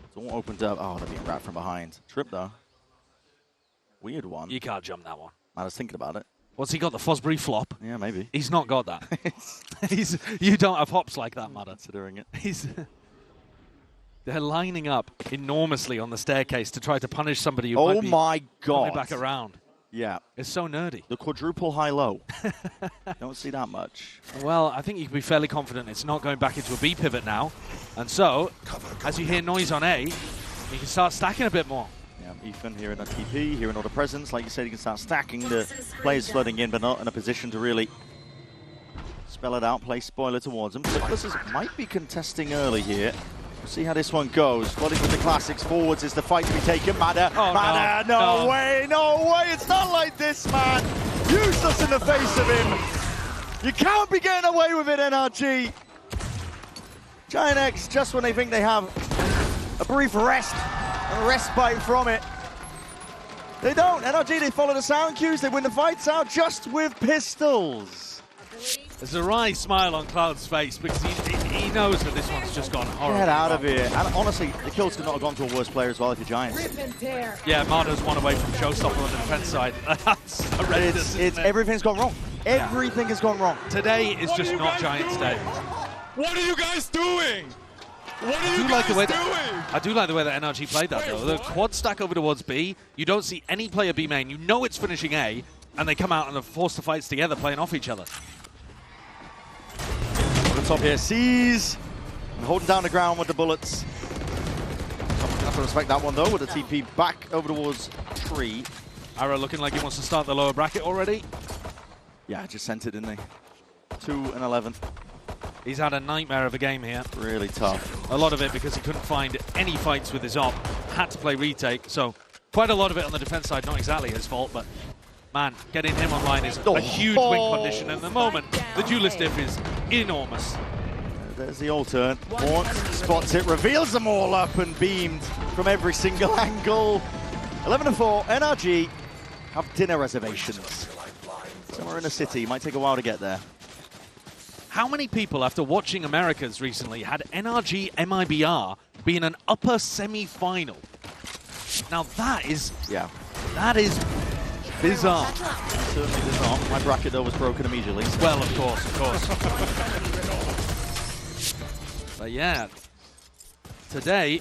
It's all opened up. Oh, they're being wrapped from behind. Trip, though. Weird one. You can't jump that one. I was thinking about it. What's he got, the Fosbury flop? Yeah, maybe. He's not got that. You don't have hops like that, Madder. Considering it. They're lining up enormously on the staircase to try to punish somebody who might be my God. coming back around. Yeah. It's so nerdy. The quadruple high-low. Don't see that much. Well, I think you can be fairly confident it's not going back into a B pivot now. And so, as you hear noise on A, you can start stacking a bit more. Yeah, Ethan here in a TP, here in order presence. Like you said, you can start stacking the players flooding in, but not in a position to really spell it out, play spoiler towards them. Nicholas might be contesting early here. We'll see how this one goes. Flooding with the classics forwards is the fight to be taken. Madder, Madder, no way, no way. It's not like this, man. Useless in the face of him. You can't be getting away with it, NRG. Giant X, just when they think they have a brief rest, a respite from it. They don't. NRG, they follow the sound cues. They win the fights out just with pistols. There's a wry smile on Cloud's face because he knows that this one's just gone horrible. Get out of here. And honestly, the kills could not have gone to a worse player as well if you're Giants. Yeah, Mardo's one away from Showstopper on the defense side. That's horrendous. Everything's gone wrong. Everything has gone wrong. Today is just not Giants' day. What are you guys doing? What are you I guys doing? I do like the way that NRG played that, though. The quad stack over towards B. You don't see any player B main. You know it's finishing A, and they come out and are forced to fights together, playing off each other. On the top here, sees and holding down the ground with the bullets. Gonna have to respect that one though, with the TP back over towards tree. Ara looking like he wants to start the lower bracket already. Yeah, just sent it, didn't they? 2 and 11. He's had a nightmare of a game here. Really tough. A lot of it because he couldn't find any fights with his op. Had to play retake, so quite a lot of it on the defense side. Not exactly his fault, but man, getting him online is a huge win condition. And at the moment, the duelist diff is enormous. There's the old turn. Mornt spots it, reveals them all up and beamed from every single angle. 11-4, NRG have dinner reservations. Somewhere in the city, might take a while to get there. How many people, after watching Americas recently, had NRG MIBR be in an upper semi-final? Now that is bizarre. Certainly bizarre. My bracket though was broken immediately. So. Well, of course. But yeah, today,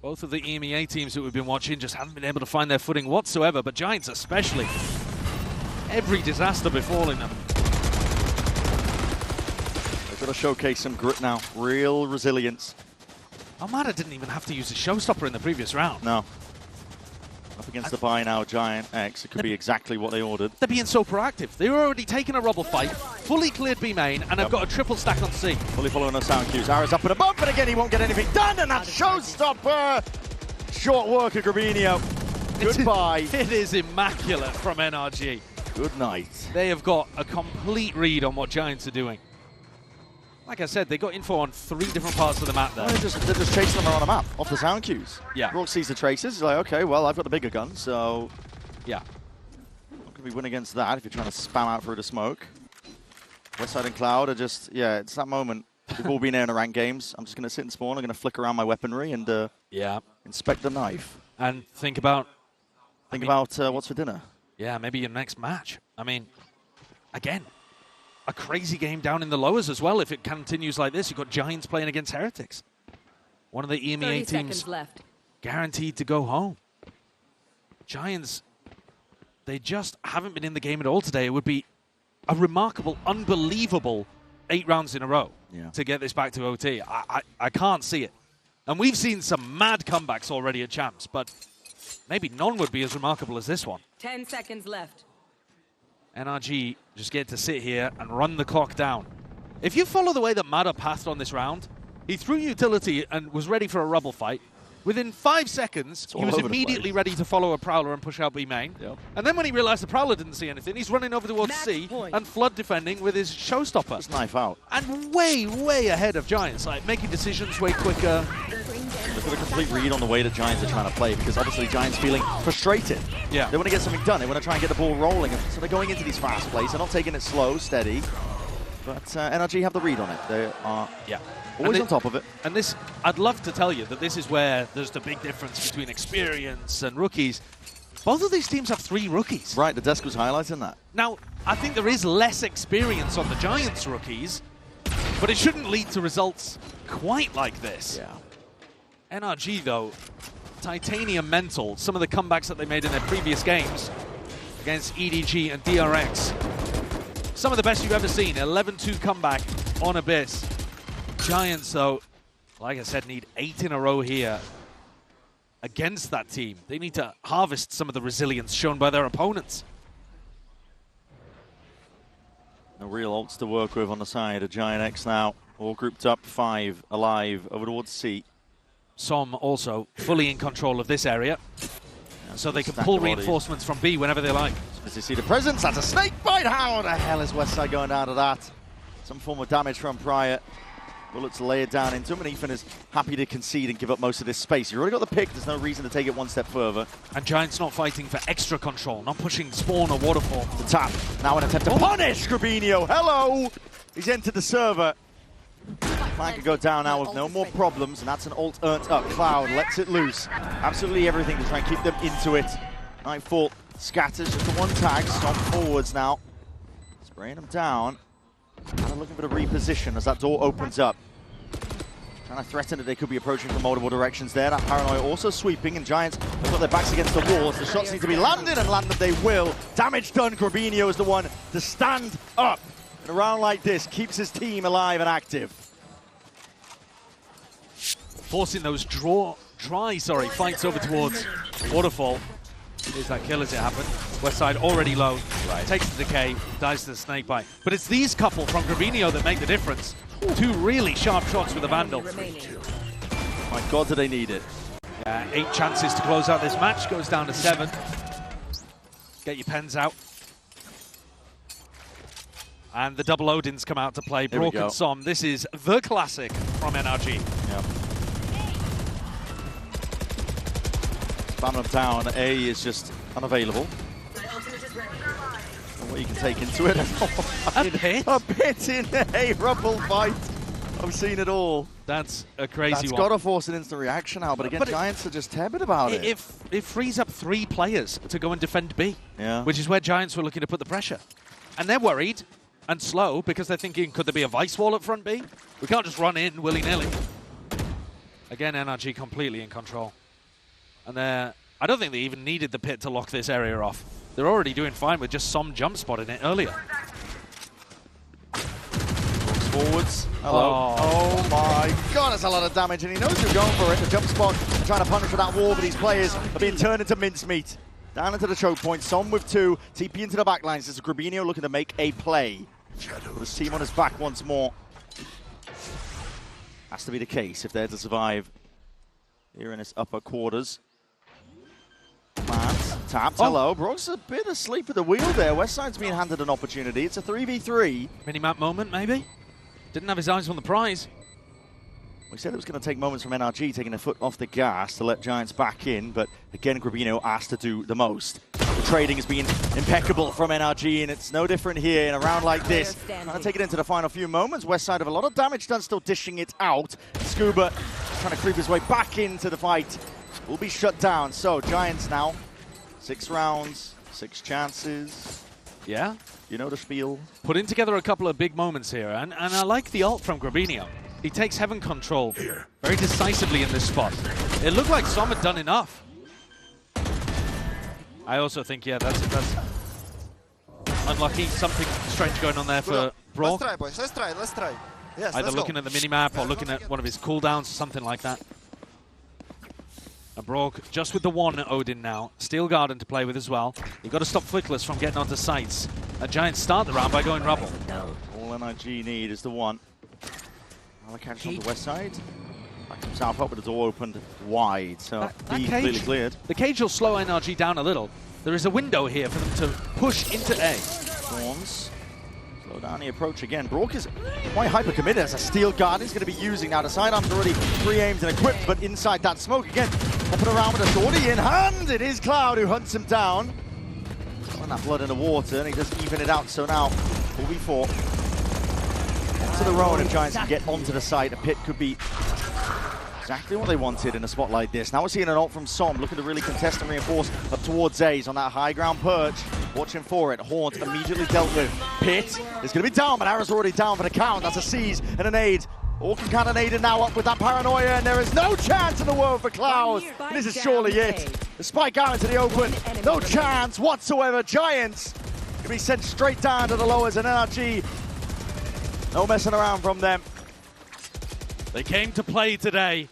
both of the EMEA teams that we've been watching just haven't been able to find their footing whatsoever, but Giants especially. Every disaster befalling them. They've got to showcase some grit now. Real resilience. Armada didn't even have to use a showstopper in the previous round. No. Up against the buy now Giant X, it could be exactly what they ordered. They're being so proactive. They were already taking a rubble fight, fully cleared B main, and have got a triple stack on C. Fully following the sound cues. Ara's up and above, but again he won't get anything done, and that's showstopper! Short work of Grabinho. Goodbye. It is immaculate from NRG. Good night. They have got a complete read on what Giants are doing. Like I said, they got info on 3 different parts of the map there. Well, they're just chasing them around the map, off the sound cues. Yeah. Rourke sees the traces, he's like, okay, well, I've got the bigger gun, so... Yeah. Not going to be winning against that if you're trying to spam out through the smoke. Westside and Cloud are just, yeah, it's that moment. We've all been there in the ranked games. I'm just going to sit and spawn, I'm going to flick around my weaponry and inspect the knife. And think about... Think about what's for dinner. Yeah, maybe your next match. I mean, again, a crazy game down in the lowers as well. If it continues like this, you've got Giants playing against Heretics. One of the EMEA teams left. guaranteed to go home. Giants, they just haven't been in the game at all today. It would be a remarkable, unbelievable 8 rounds in a row to get this back to OT. I can't see it. And we've seen some mad comebacks already at Champs, but maybe none would be as remarkable as this one. 10 seconds left. NRG just get to sit here and run the clock down. If you follow the way that Mada passed on this round, he threw utility and was ready for a rubble fight. Within 5 seconds, he was immediately ready to follow a Prowler and push out B main. Yep. And then when he realized the Prowler didn't see anything, he's running over towards C and flood defending with his showstopper. Just knife out. And way, way ahead of Giants, like making decisions way quicker. Look at a complete read on the way the Giants are trying to play, because obviously Giants feeling frustrated. Yeah. They want to get something done. They want to try and get the ball rolling. So they're going into these fast plays. They're not taking it slow, steady. But NRG have the read on it. They are always on top of it. And this, I'd love to tell you that this is where there's the big difference between experience and rookies. Both of these teams have 3 rookies. Right, the desk was highlighting that. Now, I think there is less experience on the Giants rookies, but it shouldn't lead to results quite like this. Yeah. NRG, though, titanium mental. Some of the comebacks that they made in their previous games against EDG and DRX. Some of the best you've ever seen. 11-2 comeback on Abyss. Giants, though, like I said, need 8 in a row here against that team. They need to harvest some of the resilience shown by their opponents. No real ults to work with on the side of Giant X now. All grouped up, 5 alive over towards C. Som also fully in control of this area, so they can pull reinforcements from B whenever they like. As you see the presence, that's a snake bite. How the hell is Westside going down to that? Some form of damage from Prior. Bullets layered down into him, and Ethan is happy to concede and give up most of this space. You already got the pick, there's no reason to take it one step further. And Giants not fighting for extra control, not pushing spawn or waterfall. The tap, now an attempt to punish Grabinho. Hello! He's entered the server. Plan can go down now with no more problems, and that's an ult earned up. Cloud lets it loose. Absolutely everything to try and keep them into it. Nightfall scatters just the one tag. Stomp forwards now. Spraying them down. Kind of looking for the reposition as that door opens up. Trying to threaten that they could be approaching from multiple directions there. That Paranoia also sweeping, and Giants have got their backs against the walls. The shots need to be landed, and landed they will. Damage done. Grabinho is the one to stand up. In a round like this, keeps his team alive and active. Forcing those fights over towards Waterfall. Here's that kill as it happened. Westside already low. Right. Takes the decay, dies to the snake bite. But it's these couple from Grabinho that make the difference. 2 really sharp shots with the Vandal. My God, do they need it. 8 chances to close out this match. Goes down to 7. Get your pens out. And the double Odins come out to play. Brock and Som. This is the classic from NRG. Yep. Spamming them down. A is just unavailable. What you can take into it. A bit in a rumble fight. I've seen it all. That's a crazy one. That's got to force an instant reaction now, but again, Giants are just tepid about it. It frees up 3 players to go and defend B, which is where Giants were looking to put the pressure. And they're worried and slow because they're thinking, could there be a Vice Wall at front B? We can't just run in willy-nilly. Again, NRG completely in control. And I don't think they even needed the pit to lock this area off. They're already doing fine with just some jump spotting it earlier. Forwards. Hello. Oh my God, that's a lot of damage, and he knows you're going for it. The jump spot, trying to punish for that wall, but these players are being turned into mincemeat. Down into the choke point, Som with 2, TP into the back lines. This is Grabinho looking to make a play. With his team on his back once more. Has to be the case if they're to survive here in his upper quarters. Plants, tapped, hello. Brock's a bit asleep at the wheel there. Westside's being handed an opportunity. It's a 3v3. Minimap moment, maybe? Didn't have his eyes on the prize. We said it was going to take moments from NRG taking a foot off the gas to let Giants back in, but again, Grabinho asked to do the most. The trading has been impeccable from NRG, and it's no different here in a round like this. Trying to take it into the final few moments. Westside have a lot of damage done, still dishing it out. Scuba trying to creep his way back into the fight. Will be shut down. So Giants now, 6 rounds, 6 chances. Yeah. You know the spiel. Putting together a couple of big moments here, and I like the ult from Grabinho. He takes heaven control very decisively in this spot. It looked like Som had done enough. I also think, yeah, that's unlucky. Something strange going on there for Brock. Let's try, boys. Let's try. Yes, Either looking at the minimap or looking at one of his cooldowns or something like that. And Brock just with the 1 Odin now. Steel Garden to play with as well. You've got to stop Flickless from getting onto sites. A Giants start the round by going rubble. All NRG need is the 1. Catch on the west side. Back himself up with the door opened wide, so B completely cleared. The cage will slow NRG down a little. There is a window here for them to push into A. Thorns. Slow down the approach again. Brock is quite hyper-committed as a Steel Guard he's going to be using now. The sidearm's already pre-aimed and equipped, but inside that smoke again. Hopping around with a swordie in hand. It is Cloud who hunts him down. Throwing that blood in the water, and he does even it out. So now, 4v4. To the row, and if Giants can get onto the site, the pit could be exactly what they wanted in a spot like this. Now we're seeing an ult from Som, looking to really contest and reinforce up towards A's on that high ground perch. Watching for it. Haunt immediately dealt with. Pit is going to be down, but Ara's already down for the count. That's a seize and a nade. All cannonaded now up with that paranoia, and there is no chance in the world for Cloud. This is surely it. The spike out into the open. No chance whatsoever. Giants going to be sent straight down to the lowers, and NRG, no messing around from them. They came to play today.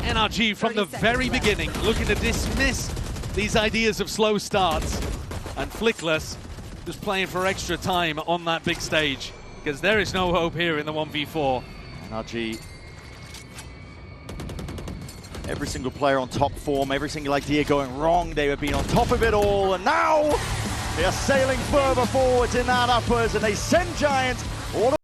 NRG from the very beginning looking to dismiss these ideas of slow starts. And Flickless just playing for extra time on that big stage, because there is no hope here in the 1v4. NRG, every single player on top form, every single idea going wrong, they have been on top of it all, and now they are sailing further forwards in that uppers, and they send Giants all